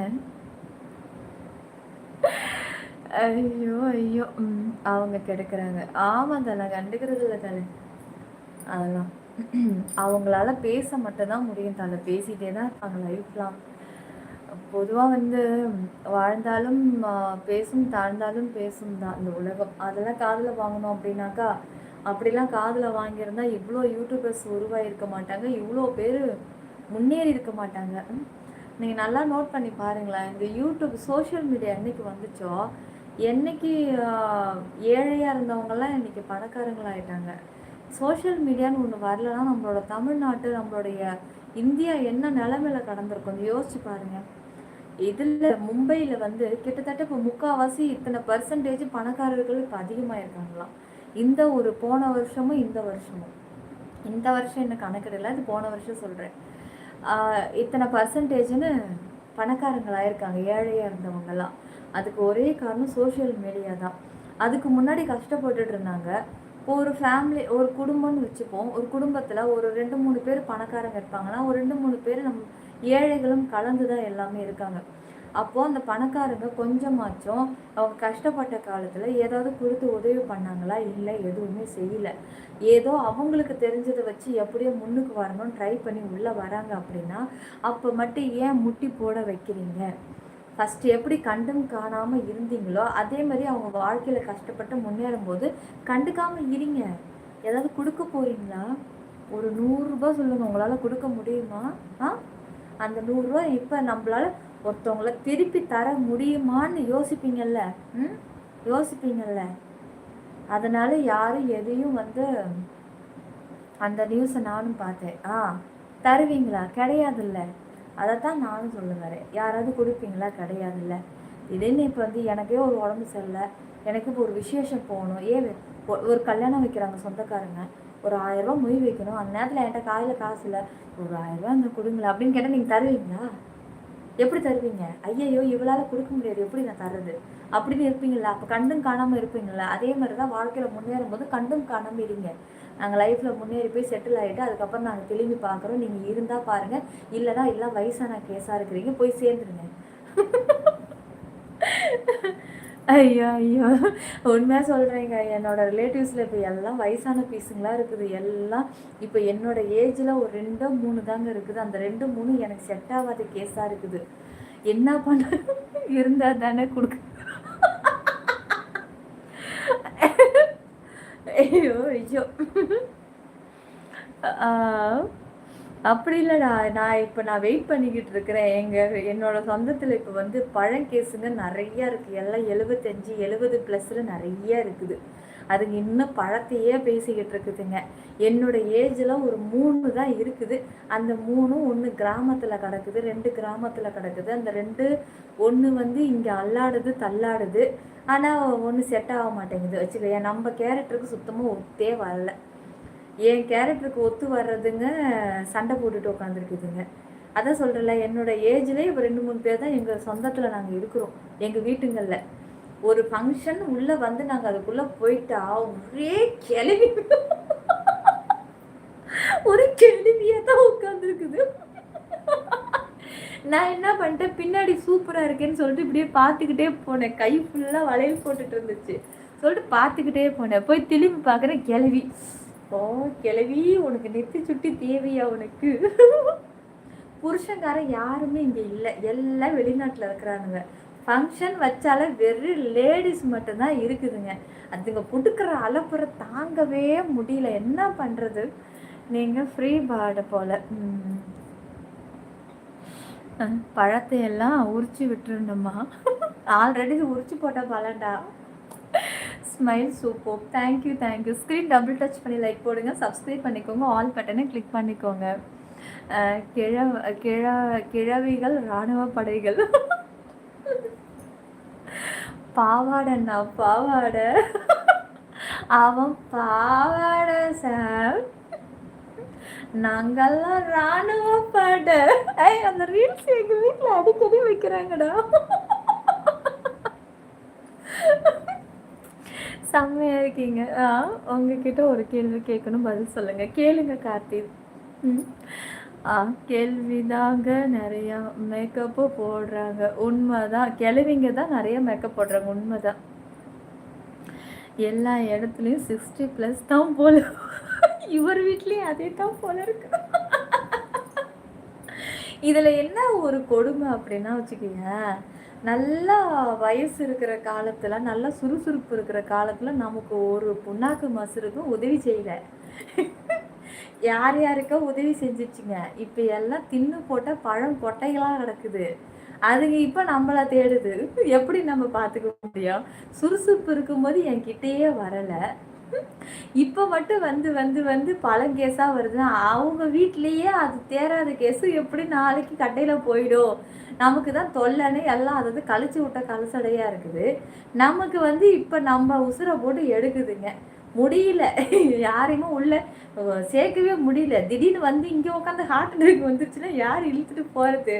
ஐயோ! ஐயோ! அவங்க கெடுக்குறாங்க. ஆமா தல. கண்டுக்கிறது இல்ல தல. அதெல்லாம். அவங்களால பேச மட்டும் தான் முடியும் தல. பேசிட்டே தான் இருப்பாங்க லைஃப்லாம். பொதுவா வந்து வாழ்ந்தாலும் பேசும், தாழ்ந்தாலும் பேசும் தான் இந்த உலகம். அதெல்லாம் காதுல வாங்கணும் அப்படின்னாக்கா, அப்படிலாம் காதுல வாங்கியிருந்தா இவ்ளோ யூடியூபர்ஸ் உருவாகியிருக்க மாட்டாங்க. இவ்ளோ பேரு முன்னேறி இருக்க மாட்டாங்க. நீங்க நல்லா நோட் பண்ணி பாருங்களேன். இந்த யூடியூப் சோஷியல் மீடியா என்னைக்கு வந்துச்சோ, என்னைக்கு ஏழையா இருந்தவங்கலாம் இன்னைக்கு பணக்காரங்களாயிட்டாங்க. சோஷியல் மீடியான்னு ஒண்ணு வரலன்னா, நம்மளோட தமிழ்நாட்டு, நம்மளுடைய இந்தியா என்ன நிலைமையில கடந்திருக்கும் கொஞ்சம் யோசிச்சு பாருங்க. இதுல மும்பையில வந்து கிட்டத்தட்ட இப்போ 3/4 இத்தனை பெர்சன்டேஜ் பணக்காரர்கள் இப்போ அதிகமாயிருக்காங்களாம். இந்த ஒரு போன வருஷமும் இந்த வருஷமும். இந்த வருஷம் என்ன கணக்கிடல, இது போன வருஷம் சொல்றேன். இத்தனை பர்சன்டேஜ்னு பணக்காரங்களாயிருக்காங்க ஏழையா இருந்தவங்கலாம். அதுக்கு ஒரே காரணம் சோஷியல் மீடியா தான். அதுக்கு முன்னாடி கஷ்டப்பட்டுட்டு இருந்தாங்க. ஒரு ஃபேமிலி ஒரு குடும்பம்னு வச்சுப்போம். ஒரு குடும்பத்துல ஒரு 2, 3 பேர் பணக்காரங்க இருப்பாங்கன்னா, ஒரு 2, 3 பேர் ஏழைகளும் கலந்து தான் எல்லாமே இருக்காங்க. அப்போ அந்த பணக்காரங்க கொஞ்சமாச்சும் அவங்க கஷ்டப்பட்ட காலத்துல ஏதாவது குடுத்து உதவி பண்ணாங்களா? இல்ல, எதுவுமே செய்யல. ஏதோ அவங்களுக்கு தெரிஞ்சத வச்சு எப்படியோ முன்னுக்கு வரணும்னு ட்ரை பண்ணி உள்ள வராங்க அப்படின்னா, அப்ப மட்டும் ஏன் முட்டி போட வைக்கிறீங்க? ஃபர்ஸ்ட் எப்படி கண்டும் காணாம இருந்தீங்களோ, அதே மாரி அவங்க வாழ்க்கையில கஷ்டப்பட்டு முன்னேறும்போது கண்டுக்காம இருங்க. ஏதாவது குடுக்க போறீங்களா? ஒரு ரூ. 100 சொல்லுங்க. உங்களால குடுக்க முடியுமா? அந்த ரூ. 100 இப்ப நம்மளால ஒருத்தவங்கள திருப்பி தர முடியுமான்னு யோசிப்பீங்கல்ல. யோசிப்பீங்கல்ல. அதனால யாரும் எதையும் வந்து அந்த நியூஸை நானும் பார்த்தேன். தருவீங்களா? கிடையாதுல்ல. அதைத்தான் நானும் சொல்ல வரேன். யாராவது கொடுப்பீங்களா? கிடையாதுல்ல. திடீர்னு இப்போ வந்து எனக்கே ஒரு உடம்பு சரியில்லை, எனக்கு இப்போ ஒரு விசேஷம் போகணும், ஒரு கல்யாணம் வைக்கிறாங்க சொந்தக்காரங்க, ஒரு 1000 ரூபா மொய் வைக்கணும், அந்த நேரத்தில் என்கிட்ட காசு இல்லை, ஒரு 1000 ரூபா அந்த கொடுங்களா அப்படின்னு கேட்டால் நீங்கள் தருவீங்களா? எப்படி தருவீங்க? ஐயையோ இவளால் கொடுக்க முடியாது, எப்படி நான் தர்றது அப்படின்னு இருப்பீங்களா? அப்போ கண்டும் காணாமல் இருப்பீங்களா? அதே மாதிரி தான் வாழ்க்கையில் முன்னேறும் போது கண்டும் காணாமல் இருங்க. நாங்கள் லைஃப்பில் முன்னேறி போய் செட்டில் ஆகிட்டு அதுக்கப்புறம் நாங்கள் திரும்பி பார்க்குறோம். நீங்கள் இருந்தால் பாருங்கள், இல்லைனா எல்லாம் வயசான கேஸாக இருக்கிறீங்க, போய் சேர்ந்துருங்க. ஐயோ ஐயோ! உண்மையாக சொல்கிறேங்க. என்னோட ரிலேட்டிவ்ஸில் இப்போ எல்லாம் வயசான பீஸுங்களா இருக்குது. எல்லாம் இப்போ என்னோட ஏஜில் ஒரு 2, 3 தாங்க இருக்குது. அந்த 2, 3 எனக்கு செட் ஆகாத கேஸாக இருக்குது. என்ன பண்ண இருந்தால் தானே கொடுக்க. ஐயோ ஐயோ! அப்படி இல்லைடா. நான் வெயிட் பண்ணிக்கிட்டு இருக்கிறேன். என்னோட சொந்தத்தில் இப்போ வந்து பழங்கேஸுங்க நிறையா இருக்குது. எல்லாம் 75, 70+ நிறைய இருக்குது. அதுங்க இன்னும் பழத்தையே பேசிக்கிட்டு இருக்குதுங்க. என்னோட ஏஜில் ஒரு 3 தான் இருக்குது. அந்த 3ம் ஒன்று கிராமத்தில் கிடக்குது, 2 கிராமத்தில் கிடக்குது. அந்த 2 ஒன்று வந்து இங்கே அல்லாடுது தள்ளாடுது. ஆனால் ஒன்று செட் ஆக மாட்டேங்குது வச்சுக்கோங்க. நம்ம கேரக்டருக்கு சுத்தமாக ஒத்தே வரல. என் கேரக்டருக்கு ஒத்து வர்றதுங்க சண்டை போட்டுட்டு உட்காந்துருக்குதுங்க. அதான் சொல்கிறேன்ல, என்னோட ஏஜ்லேயே இப்போ 2, 3 பேர் தான் எங்கள் சொந்தத்தில் நாங்கள் இருக்கிறோம். எங்கள் வீட்டுங்களில் ஒரு ஃபங்க்ஷன் உள்ளே வந்து நாங்கள் அதுக்குள்ளே போயிட்டா ஒரே கிளவி ஒரு கேள்வியாக தான் உட்காந்துருக்குது. நான் என்ன பண்ணிட்டேன், பின்னாடி சூப்பராக இருக்கேன்னு சொல்லிட்டு இப்படியே பார்த்துக்கிட்டே போனேன். கை ஃபுல்லாக வளையல் போட்டுட்டு இருந்துச்சு சொல்லிட்டு பார்த்துக்கிட்டே போனேன். போய் திரும்பி பார்க்குறேன், கிளவி. ஓ கிளவி, உனக்கு நெத்தி சுட்டி தேவையா உனக்கு? புருஷங்காரன் யாருமே இங்கே இல்லை, எல்லாம் வெளிநாட்டில் இருக்கிறானுங்க. ஃபங்க்ஷன் வச்சாலே வெறும் லேடிஸ் மட்டும்தான் இருக்குதுங்க. அதுங்க புடுக்கிற அலப்புற தாங்கவே முடியல. என்ன பண்ணுறது? நீங்கள் ஃப்ரீ பேர்டு போல். பழத்தை எல்லாம் உரிச்சு விட்டுருணுமா? ஆல்ரெடி உரிச்சு போட்ட பழண்டா. Smile super. Thank you thank you. Screen double touch பண்ணி லைக் போடுங்க, சப்ஸ்கிரைப் பண்ணிக்கோங்க, ஆல் பட்டனை கிளிக் பண்ணிக்கோங்க. கிழவிகள் இராணுவ படைகள். பாவாடண்ணா பாவாடை, அவன் பாவாடை சார், நாங்கெல்லாம் இராணுவ படை. அந்த ரீல்ஸ் எங்க வீட்டில் அடிக்கடி வைக்கிறாங்கடா. செம்மையா இருக்கீங்க. உங்ககிட்ட ஒரு கேள்வி கேட்கணும், பதில் சொல்லுங்க. கேளுங்க கார்த்திக். கேள்விதாங்க நிறையா மேக்கப்பு போடுறாங்க. உண்மைதான், கிழவிங்க தான் நிறைய மேக்கப் போடுறாங்க. உண்மைதான், எல்லா இடத்துலையும் 60+ தான் போல. இவர் வீட்லேயும் அதே தான் போல இருக்கு. இதில் என்ன ஒரு கொடுமை அப்படின்னா வச்சுக்கோங்க, நல்லா வயசு இருக்கிற காலத்தில், நல்லா சுறுசுறுப்பு இருக்கிற காலத்தில் நமக்கு ஒரு புண்ணாக்கு மசுருக்கும் உதவி செய்யலை. யார் யாருக்கோ உதவி செஞ்சிச்சுங்க. இப்போ எல்லாம் தின்னு போட்ட பழம் கொட்டைகளாக கிடக்குது. அதுங்க இப்போ நம்மளை தேடுது. எப்படி நம்ம பார்த்துக்க முடியும்? சுறுசுறுப்பு இருக்கும்போது என்கிட்டயே வரலை, இப்போ மட்டும் வந்து வந்து வந்து பழங்கேஸாக வருது. அவங்க வீட்லேயே அது தேராத கேஸு எப்படி நாளைக்கு கட்டையில் போயிடும்? நமக்கு தான் தொல்லைன்னு எல்லாம் அதாவது கழிச்சு விட்ட கலசடையாக இருக்குது. நமக்கு வந்து இப்போ நம்ம உசுரை போட்டு எடுக்குதுங்க. முடியல, யாரையுமே உள்ள சேர்க்கவே முடியல. திடீர்னு வந்து இங்கே உட்காந்து ஹார்ட் அட்டாக் வந்துருச்சுன்னா யார் இழுத்துட்டு போகிறது?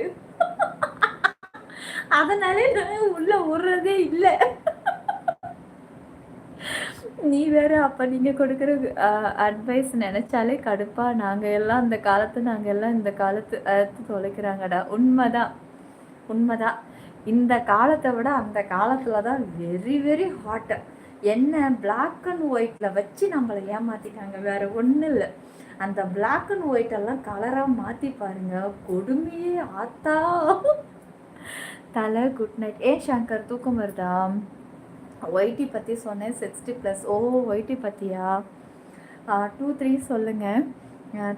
அதனாலே நான் உள்ள விடுறதே இல்லை. நீ வேற. அப்போ நீங்கள் கொடுக்குற அட்வைஸ் நினச்சாலே கடுப்பா. நாங்கள் எல்லாம் அந்த காலத்து, நாங்கள் எல்லாம் இந்த காலத்து தொலைக்கிறாங்கடா. உண்மைதான் உண்மைதான். இந்த காலத்தை விட அந்த காலத்தில் தான் வெரி வெரி ஹாட்டு. என்ன பிளாக் அண்ட் ஒயிட்டில் வச்சு நம்மளை ஏமாற்றிட்டாங்க, வேறு ஒன்றும் இல்லை. அந்த பிளாக் அண்ட் ஒயிட்டெல்லாம் கலராக மாற்றி பாருங்க, கொடுமையே ஆத்தா. தலை குட் நைட். சங்கர் தூக்கம் வருதா? ஒய்டி பற்றி சொன்னேன், 60+. ஓ ஒய்டி பற்றியா? 2-3 சொல்லுங்கள்.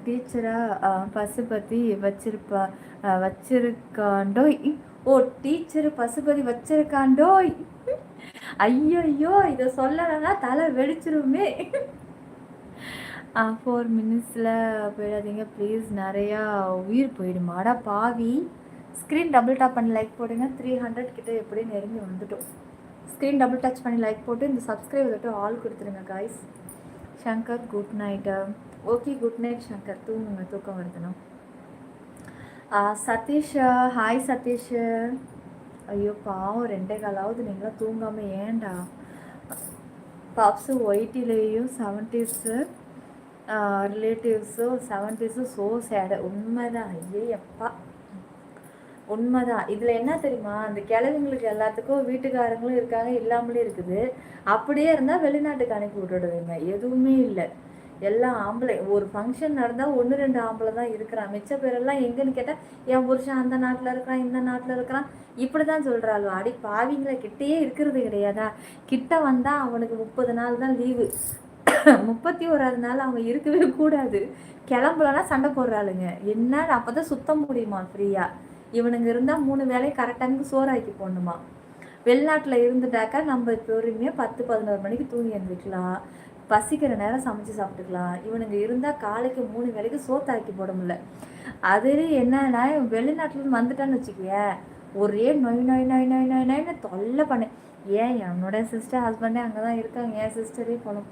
டீச்சராக பசுபதி வச்சிருக்காண்டோய். ஓ டீச்சரு பசுபதி வச்சிருக்காண்டோய். ஐயோ, இதை சொல்லலைன்னா தலை வெடிச்சிருமே. 4 minutesல போயிடாதீங்க ப்ளீஸ், நிறையா உயிர் போயிடுமாடா பாவி. ஸ்க்ரீன் டபுள் டாப் பண்ணி லைக் போடுங்க. 300 கிட்ட எப்படி நெருங்கி வந்துட்டோம். ஸ்க்ரீன் டபுள் டச் பண்ணி லைக் போட்டு இந்த சப்ஸ்கிரைப் வந்துட்டு ஆல் கொடுத்துருங்க guys. Shankar good night. Okay good night Shankar, தூங்குங்க, தூக்கம் வருதுண்ணா. சதீஷ் ஹாய் சதீஷ். ஐயோ பாவம், 2:15 நீங்களாம் தூங்காமல் ஏன்டா? பாப்ஸு ஒய்டிலேயும் 70s ரிலேட்டிவ்ஸு 70s ஸோ சேடு. உண்மைதான். ஐயே எப்பா உண்மைதான். இதில் என்ன தெரியுமா, அந்த கிழவிங்களுக்கு எல்லாத்துக்கும் வீட்டுக்காரங்களும் இருக்காங்க, இல்லாமலே இருக்குது. அப்படியே இருந்தால் வெளிநாட்டுக்கு அனுப்பி விட்டுடுதுங்க. எதுவுமே இல்லை, எல்லாம் ஆம்பளை. ஒரு ஃபங்க்ஷன் நடந்தால் 1-2 ஆம்பளை தான் இருக்கிறான். மிச்ச பேரெல்லாம் எங்கன்னு கேட்டால் என் புருஷன் அந்த நாட்டில் இருக்கிறான், இந்த நாட்டில் இருக்கிறான், இப்படி தான் சொல்கிறாள். அடி பாவிங்களை, கிட்டேயே இருக்கிறது கிடையாதா? கிட்ட வந்தால் அவனுக்கு 30 நாள் தான் லீவு, 31வது நாள் அவங்க இருக்கவே கூடாது. கிளம்பலன்னா சண்டை போடுறாளுங்க. என்ன அப்போ தான் சுத்த முடியுமா ஃப்ரீயாக? இவனுங்க இருந்தால் 3 வேலையும் கரெக்டாக சோறாக்கி போடணுமா. வெளிநாட்டில் இருந்துட்டாக்கா நம்ம பொறுமையாக 10-11 மணிக்கு தூங்கி எழுந்திரிக்கலாம், பசிக்கிற நேரம் சமைச்சு சாப்பிட்டுக்கலாம். இவனுங்க இருந்தால் காலைக்கு 3 வேலைக்கு சோத்தாக்கி போட முடியல. அதுலேயே என்னன்னா, வெளிநாட்டில் வந்துட்டான்னு வச்சுக்கிய, ஒரே நொய் நொய் நொய் நொய் நொய் நொய்னு தொல்லை பண்ணேன். என்னோட சிஸ்டர் ஹஸ்பண்டே அங்கே தான் இருக்காங்க, என் சிஸ்டரே போகணும்.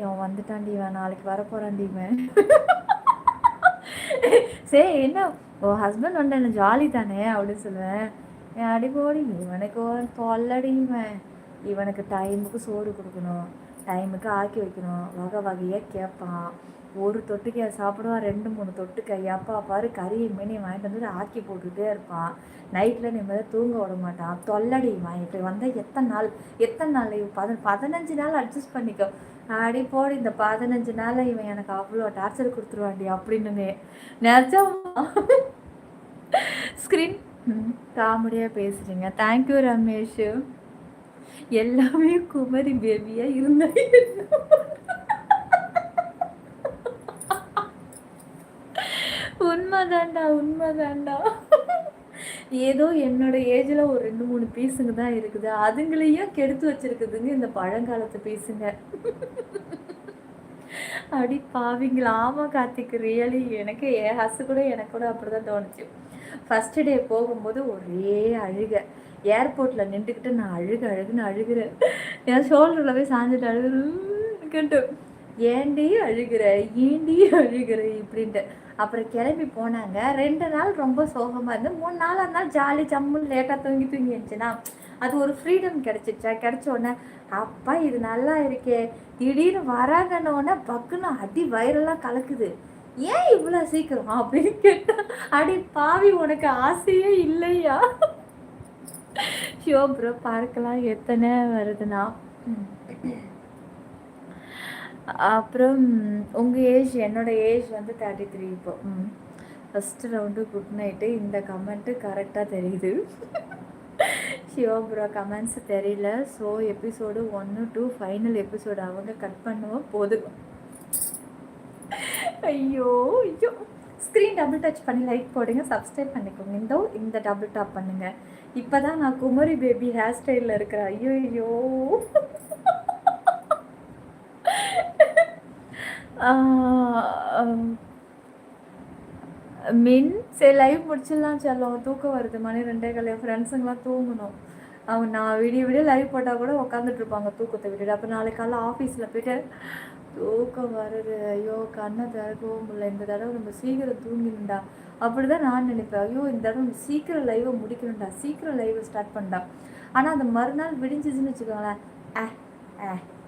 இவன் வந்துட்டான்டி, இவன் நாளைக்கு வரப்போகிறான்டி, இவன் சரி என்ன ஓ ஹஸ்பண்ட் வந்து என்ன ஜாலி தானே அப்படின்னு சொல்லுவேன். அடி போடி, இவனுக்கு ஒரு தொல்லடி. இவனுக்கு டைமுக்கு சோறு கொடுக்கணும், டைமுக்கு ஆக்கி வைக்கணும், வகை வகையாக கேட்பான். ஒரு தொட்டுக்கையை சாப்பிடுவான், 2 3 தொட்டுக்க. எப்பா பாரு கறி மீனி வாங்கிட்டு வந்து ஆக்கி போட்டுக்கிட்டே இருப்பான். நைட்டில் நிம்மதியாக தூங்க விட மாட்டான். தொல்லடிமா இப்படி வந்தால் எத்தனை நாள் லீவ்? 15 நாள் அட்ஜஸ்ட் பண்ணிக்கோ. அடி போடி, இந்த 15 நாள் இவன் எனக்கு அவ்வளோ டார்ச்சர் கொடுத்துருவாண்டி அப்படின்னு நிஜமா. ஸ்க்ரீன் காமெடியாக பேசுகிறீங்க. தேங்க்யூ ரமேஷ். எல்லாமே குமரி பேபியாக இருந்தாங்க. உண்மைதாண்டா. ஏதோ என்னோட ஏஜில் ஒரு 2 3 பீஸுங்க தான் இருக்குது. அதுங்களையும் கெடுத்து வச்சிருக்குதுங்க இந்த பழங்காலத்து பீஸுங்க. அடி பாவிங்களா. ஆமாம் கார்த்திக், ரியலி எனக்கு என் ஹஸ்ஸு கூட எனக்கு கூட அப்படி தான் தோணுச்சு. ஃபஸ்ட்டு டே போகும்போது ஒரே அழுக. ஏர்போர்ட்டில் நின்றுக்கிட்டு நான் அழுகுன்னு அழுகிறேன். என் ஷோல்டரில் போய் சாஞ்சிட்டு அழுகுன்ட்டு, ஏண்டி அழுகிற இப்படின்ட்டு. அப்புறம் கிளம்பி போனாங்க. 2 நாள் ரொம்ப சோகமாக இருந்து, 3 நாளாக இருந்தால் ஜாலி ஜம்முன்னு லேட்டாக தூங்கி இருந்துச்சுன்னா அது ஒரு ஃப்ரீடம் கிடச்சிச்சா. கிடச்ச உடனே அப்பா இது நல்லா இருக்கே, திடீர்னு வராங்கன்னொடனே பக்குன்னு அடி வயிறெல்லாம் கலக்குது. ஏன் இவ்வளோ சீக்கிரம் அப்படின்னு கேட்டா, அடி பாவி உனக்கு ஆசையே இல்லையா? ஷோ ப்ரோ பார்க்கலாம் எத்தனை வருதுன்னா. அப்புறம் உங்கள் ஏஜ், என்னோடய ஏஜ் வந்து 33 இப்போ. First round good night. இந்த கமெண்ட்டு கரெக்டாக தெரியுது. ஷியோ ப்ரோ கமெண்ட்ஸ் தெரியல. ஸோ எபிசோடு 1 2 ஃபைனல் எபிசோடு அவங்க கட் பண்ணுவோம் போதும். ஐயோ ஸ்க்ரீன் டபுள் டச் பண்ணி லைக் போடுங்க, சப்ஸ்கிரைப் பண்ணிக்கோங்க. இந்த டபுள் டாப் பண்ணுங்க. இப்போ தான் நான் குமரி பேபி ஹேர் ஸ்டைலில் இருக்கிறேன். ஐயோ சரி லைவ் முடிச்சிடலாம் செல்லம். தூக்கம் வருது, மணி 2:15. ஃப்ரெண்ட்ஸுங்களாம் தூங்கணும். நான் விடிய லைவ் போட்டால் கூட உட்காந்துட்டு இருப்பாங்க தூக்கத்தை விட்டுட்டு. அப்புறம் நாளைக்கு காலைல ஆஃபீஸில் போய்ட்டு தூக்கம் வருது. ஐயோ கண்ணை திறக்கவும் முடியல. இந்த தடவை நம்ம சீக்கிரம் தூங்கிடணுண்டா அப்படி தான் நான் நினைப்பேன். ஐயோ இந்த தடவை நம்ம சீக்கிரம் லைவை முடிக்கணும்டா, சீக்கிரம் லைவை ஸ்டார்ட் பண்ணா. ஆனால் அந்த மறுநாள் விடிஞ்சிச்சுன்னு வச்சுக்கோங்களேன்,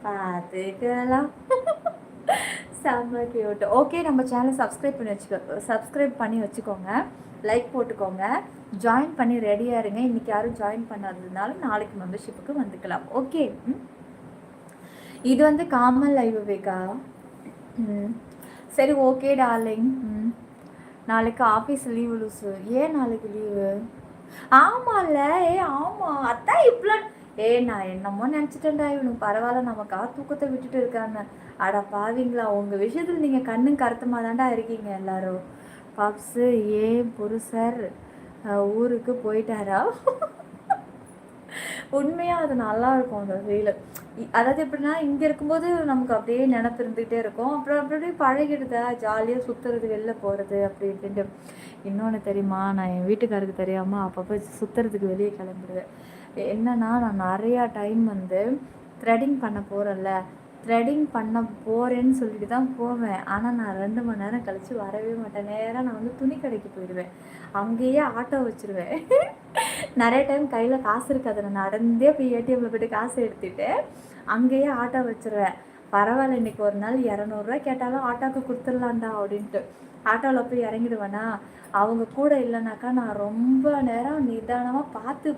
பார்த்துக்கலாம். செம்ம கியூட். ஓகே, நம்ம சேனல் சப்ஸ்கிரைப் பண்ணி வச்சுக்கோங்க, லைக் போட்டுக்கோங்க, ஜாயின் பண்ணி ரெடியாக இருங்க. இன்றைக்கி யாரும் ஜாயின் பண்ணாததுனால நாளைக்கு மெம்பர்ஷிப்புக்கு வந்துக்கலாம். ஓகே, இது வந்து காமன் லைவ் வேக்கா. சரி ஓகே டார்லிங். நாளைக்கு ஆஃபீஸ் லீவு லூஸு. ஏன் நாளைக்கு லீவு? ஆமாம்ல. ஆமாம் அதான் இப்பெல்லாம் நான் என்னமோ நினச்சிட்டேன்டா, இவனுக்கு பரவாயில்ல நமக்காக தூக்கத்தை விட்டுட்டு இருக்காங்க. அடா பாவீங்களா, உங்கள் விஷயத்தில் நீங்கள் கண்ணும் கருத்துமாக தாண்டா இருக்கீங்க எல்லாரும். பப்ஸு ஏன் புருஷர் ஊருக்கு போயிட்டாரா? உண்மையாக அது நல்லாயிருக்கும் அந்த ஃபீல். அதாவது எப்படின்னா, இங்கே இருக்கும்போது நமக்கு அப்படியே நினப்பு இருந்துகிட்டே இருக்கும். அப்புறம் அப்படியே பழகிடுதா, ஜாலியாக சுற்றுறது, வெளில போகிறது அப்படி இப்படின்ட்டு. இன்னொன்று தெரியுமா, நான் என் வீட்டுக்காருக்கு தெரியாமல் அப்பப்போ சுற்றுறதுக்கு வெளியே கிளம்பிடுவேன். என்னன்னா, நான் நிறையா டைம் வந்து த்ரெட்டிங் பண்ண போகிறேன்ல, த்ரெட்டிங் பண்ண போகிறேன்னு சொல்லிட்டு தான் போவேன். ஆனால் நான் 2 மணி நேரம் கழித்து வரவே மாட்டேன். நேராக நான் வந்து துணி கடைக்கு போயிடுவேன். அங்கேயே ஆட்டோ வச்சுருவேன். நிறைய டைம் கையில் காசு இருக்காது, நான் நடந்தே போய் ஏடிஎம்மில் போய்ட்டு காசு எடுத்துகிட்டு அங்கேயே ஆட்டோ வச்சுருவேன். பரவாயில்ல, இன்றைக்கி ஒரு நாள் 200 கேட்டாலும் ஆட்டோவுக்கு கொடுத்துடலாண்டா அப்படின்ட்டு ஆட்டோவில் போய் இறங்கிடுவேனா. அவங்க கூட இல்லைனாக்கா நான் ரொம்ப நேரம் நிதானமாக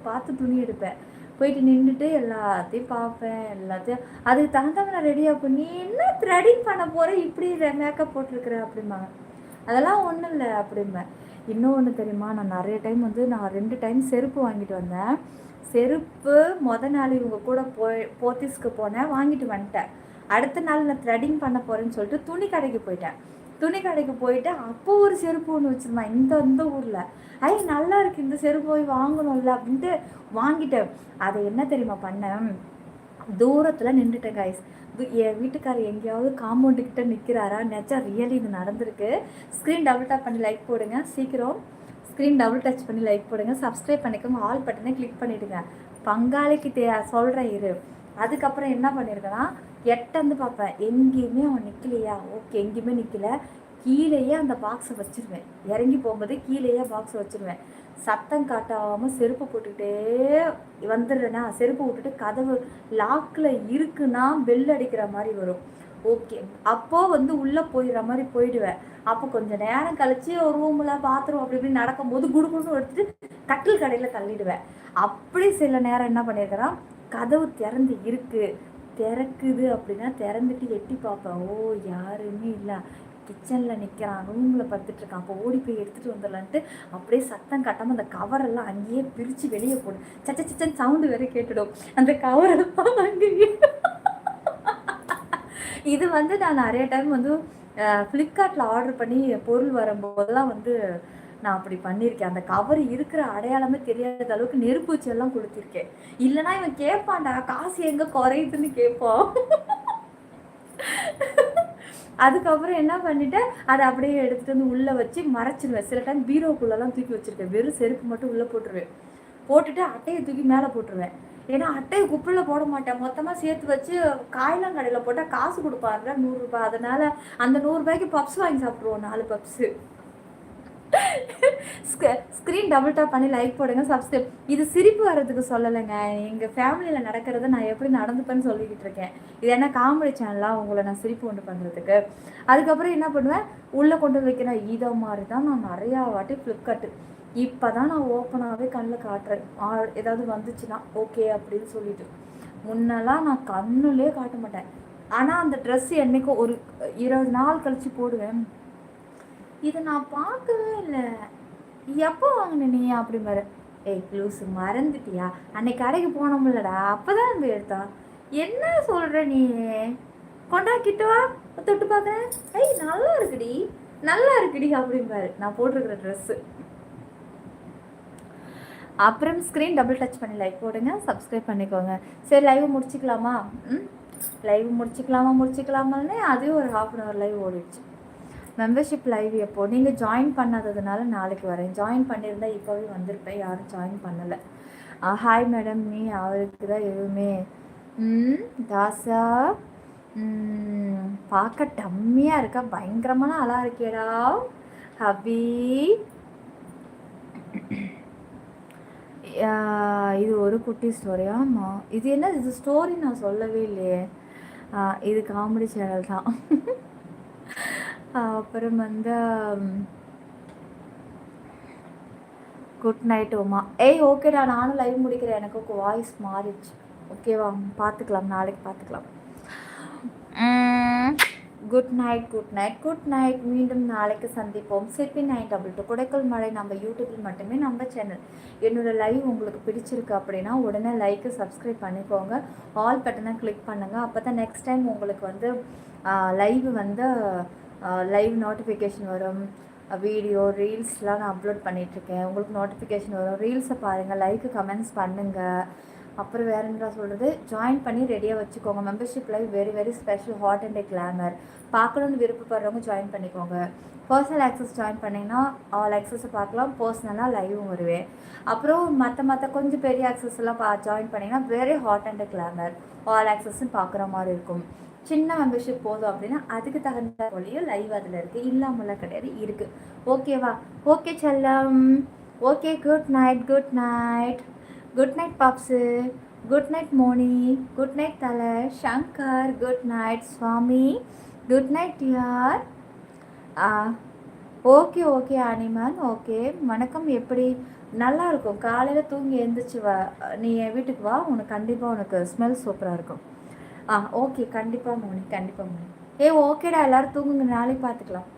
பார்த்து துணி எடுப்பேன். போயிட்டு நின்றுட்டு எல்லாத்தையும் பார்ப்பேன். எல்லாத்தையும் அதுக்கு தகுந்தவங்க நான் ரெடியாக பண்ணி, என்ன த்ரெட்டிங் பண்ண போகிறேன், இப்படி மேக்கப் போட்டிருக்கிறேன் அப்படிம்பாங்க. அதெல்லாம் ஒன்றும் இல்லை அப்படிம்பேன். இன்னொன்று தெரியுமா, நான் நிறைய டைம் வந்து நான் 2 டைம் செருப்பு வாங்கிட்டு வந்தேன். செருப்பு நாள் இவங்க கூட போத்தீஸ்க்கு போனேன், வாங்கிட்டு வந்துட்டேன். அடுத்த நாள் நான் த்ரெட்டிங் பண்ண போகிறேன்னு சொல்லிட்டு துணி கடைக்கு போயிட்டு அப்போ ஒரு செருப்பு ஒன்று வச்சுருந்தேன் இந்த ஊரில். நல்லா இருக்குது, இந்த செருப்பு போய் வாங்கணும்ல அப்படின்ட்டு வாங்கிட்டேன். அதை என்ன தெரியுமா பண்ணேன், தூரத்தில் நின்றுட்டேன் கைஸ். என் வீட்டுக்காரர் எங்கேயாவது காம்பவுண்டுக்கிட்ட நிற்கிறாரா, நினச்சா ரியலி இது நடந்திருக்கு. ஸ்க்ரீன் டபுள் டச் பண்ணி லைக் போடுங்க, சீக்கிரம் ஸ்க்ரீன் டபுள் டச் பண்ணி லைக் போடுங்க, சப்ஸ்கிரைப் பண்ணிக்கோங்க, ஆல் பட்டனை கிளிக் பண்ணிவிடுங்க. பங்காளிக்கு சொல்கிறேன் இரு. அதுக்கப்புறம் என்ன பண்ணியிருக்கேன்னா, எட்டந்து பார்ப்பேன், எங்கேயுமே அவன் நிற்கலையா. ஓகே, எங்கேயுமே நிற்கல. கீழேயே அந்த பாக்ஸை வச்சுருவேன். இறங்கி போகும்போது கீழேயே பாக்ஸை வச்சுருவேன். சத்தம் காட்டாமல் செருப்பு போட்டுக்கிட்டே வந்துடுறேன்னா, செருப்பு விட்டுட்டு கதவு லாக்கில் இருக்குன்னா பெல் அடிக்கிற மாதிரி வரும். ஓகே. அப்போ வந்து உள்ளே போயிடுற மாதிரி போயிடுவேன். அப்போ கொஞ்சம் நேரம் கழிச்சு ஒரு ரூமில் பாத்ரூம் அப்படி இப்படி நடக்கும்போது குடுகுடுன்னு எடுத்துட்டு கட்டில் கடையில் தள்ளிடுவேன். அப்படி சில நேரம் என்ன பண்ணியிருக்கேன்னா, கதவு திறக்குது அப்படின்னா திறந்துட்டு எட்டி பார்ப்பேன். ஓ யாருமே இல்லை, கிச்சனில் நிற்கிறான், ரூமில் படுத்துட்ருக்கான், அப்போ ஓடி போய் எடுத்துகிட்டு வந்துடலான்ட்டு அப்படியே சத்தம் கட்டாமல் அந்த கவரெல்லாம் அங்கேயே பிரித்து வெளியே போடும். சச்சன்னு சவுண்டு வேற கேட்டுடும். அந்த கவரெல்லாம் அங்கேயே இது வந்து நான் நிறைய டைம் வந்து ஃப்ளிப்கார்ட்டில் ஆர்டர் பண்ணி பொருள் வரும்போதெல்லாம் வந்து நான் அப்படி பண்ணியிருக்கேன். அந்த கவர் இருக்கிற அடையாளமே தெரியாத அளவுக்கு நெருப்பு வச்செல்லாம் கொடுத்துருக்கேன். இல்லைனா இவன் கேட்பான்டா, காசு எங்கே குறையுதுன்னு கேட்பான். அதுக்கப்புறம் என்ன பண்ணிட்டேன், அதை அப்படியே எடுத்துகிட்டு வந்து உள்ளே வச்சு மறைச்சிடுவேன். சில டைம் பீரோக்குள்ளெல்லாம் தூக்கி வச்சுருக்கேன். வெறும் செருப்பு மட்டும் உள்ளே போட்டுருவேன். போட்டுட்டு அட்டையை தூக்கி மேலே போட்டுருவேன். ஏன்னா அட்டையை குப்பையில் போட மாட்டேன், மொத்தமாக சேர்த்து வச்சு காயெல்லாம் கடையில் போட்டால் காசு கொடுப்பாருல ₹100. அதனால் அந்த ₹100 பப்ஸ் வாங்கி சாப்பிட்ருவோம், 4 பப்ஸு. ஸ்க்ரீன் டபுள் டாப் பண்ணி லைக் போடுங்க, சப்ஸ்கிரைப். இது சிரிப்பு வர்றதுக்கு சொல்லலைங்க, எங்கள் ஃபேமிலியில் நடக்கிறத நான் எப்படி நடந்துப்பேன்னு சொல்லிக்கிட்டு இருக்கேன். இது என்ன காமெடி சேனலாக உங்களை நான் சிரிப்பு உண்டு பண்ணுறதுக்கு. அதுக்கப்புறம் என்ன பண்ணுவேன், உள்ளே கொண்டு வைக்கிறேன். இதை மாதிரி தான் நான் நிறையா வாட்டி ஃப்ளிப்கார்ட்டு இப்போ தான் நான் ஓப்பனாகவே கண்ணில் காட்டுறேன். ஏதாவது வந்துச்சுன்னா ஓகே அப்படின்னு சொல்லிட்டு. முன்னெல்லாம் நான் கண்ணுலே காட்ட மாட்டேன். ஆனால் அந்த ட்ரெஸ் என்றைக்கும் ஒரு 20 நாள் கழித்து போடுவேன். இதை நான் பார்க்கவே இல்லை, எப்போ வாங்கின நீ அப்படிம்பாரு. ஏய் லூஸு, மறந்துட்டியா, அன்னைக்கு கடைக்கு போனோம்லடா, அப்போ தான் நம்ம எடுத்தான். என்ன சொல்கிற நீ, கொண்டாக்கிட்டு வா, தொட்டு பார்க்குறேன். ஏய் நல்லா இருக்குடி அப்படிம்பாரு நான் போட்டிருக்கிற ட்ரெஸ்ஸு. அப்புறம் ஸ்க்ரீன் டபுள் டச் பண்ணி லைக் போடுங்க, சப்ஸ்கிரைப் பண்ணிக்கோங்க. சரி லைவ் முடிச்சிக்கலாமா? லைவ் முடிச்சிக்கலாமான்னு அதே ஒரு ½ லைவ் ஓடிடுச்சு. மெம்பர்ஷிப் லைவ் எப்போ? நீங்கள் ஜாயின் பண்ணாததுனால நாளைக்கு வரேன். ஜாயின் பண்ணியிருந்தால் இப்போவே வந்திருப்பேன், யாரும் ஜாயின் பண்ணலை. ஹாய் மேடம், நீ அவருக்கு தான் எதுவுமே. தாசா பார்க்க டம்மியாக இருக்கா, பயங்கரமான ஆளாக இருக்கேடா ஹபி. இது ஒரு குட்டி ஸ்டோரி. ஆமாம், இது என்ன இது ஸ்டோரி நான் சொல்லவே இல்லையே. இது காமெடி சேனல் தான். அப்புறம் வந்து குட் நைட் உமா. ஏய் ஓகேடா, நானும் லைவ் முடிக்கிறேன், எனக்கு வாய்ஸ் மாறிடுச்சு. ஓகேவா, பார்த்துக்கலாம், நாளைக்கு பார்த்துக்கலாம். Good night. மீண்டும் நாளைக்கு சந்திப்போம். சிற்பி 922 குடைக்கல் மழை நம்ம யூடியூப்பில் மட்டுமே, நம்ம சேனல். என்னோட லைவ் உங்களுக்கு பிடிச்சிருக்கு அப்படின்னா உடனே லைக்கு சப்ஸ்கிரைப் பண்ணிக்கோங்க, ஆல் பட்டனை கிளிக் பண்ணுங்கள். அப்போ தான் நெக்ஸ்ட் டைம் உங்களுக்கு வந்து லைவ் வந்து லைவ் நோட்டிஃபிகேஷன் வரும். வீடியோ ரீல்ஸ்லாம் நான் அப்லோட் பண்ணிகிட்ருக்கேன், உங்களுக்கு நோட்டிஃபிகேஷன் வரும். ரீல்ஸை பாருங்கள், லைக்கு கமெண்ட்ஸ் பண்ணுங்கள். அப்புறம் வேறு என்ன சொல்கிறது, ஜாயின் பண்ணி ரெடியாக வச்சுக்கோங்க. Membership live very special, hot and glamour. பார்க்கணுன்னு விருப்பப்படுறவங்க ஜாயின் பண்ணிக்கோங்க. பர்சனல் ஆக்சஸ் ஜாயின் பண்ணிங்கன்னா ஆல் ஆக்சஸை பார்க்கலாம், பர்சனலாக லைவும் வருவேன். அப்புறம் மற்ற கொஞ்சம் பெரிய ஆக்சஸ் எல்லாம் ஜாயின் பண்ணிங்கன்னா very hot and glamour, all ஆக்சஸ்ன்னு பார்க்குற மாதிரி இருக்கும். சின்ன மெம்பர்ஷிப் போதும் அப்படின்னா அதுக்கு தகுந்த வழியும் லைவ் அதில் இருக்குது, இல்லாமலாம் கிடையாது, இருக்குது. ஓகேவா? ஓகே செல்லம், ஓகே. குட் நைட் பாப்ஸு, good night Moni, good night தலை, Shankar, good night Swami, good night யார். ஓகே அனிமன், ஓகே. வணக்கம். எப்படி? நல்லா இருக்கும். காலையில் தூங்கி எழுந்திரிச்சு வா, நீ என் வீட்டுக்கு வா, உனக்கு கண்டிப்பாக உனக்கு ஸ்மெல் சூப்பராக இருக்கும். ஓகே, கண்டிப்பாக மோனி. ஓகேடா, எல்லோரும் தூங்குங்க, நாளைக்கு பார்த்துக்கலாம்.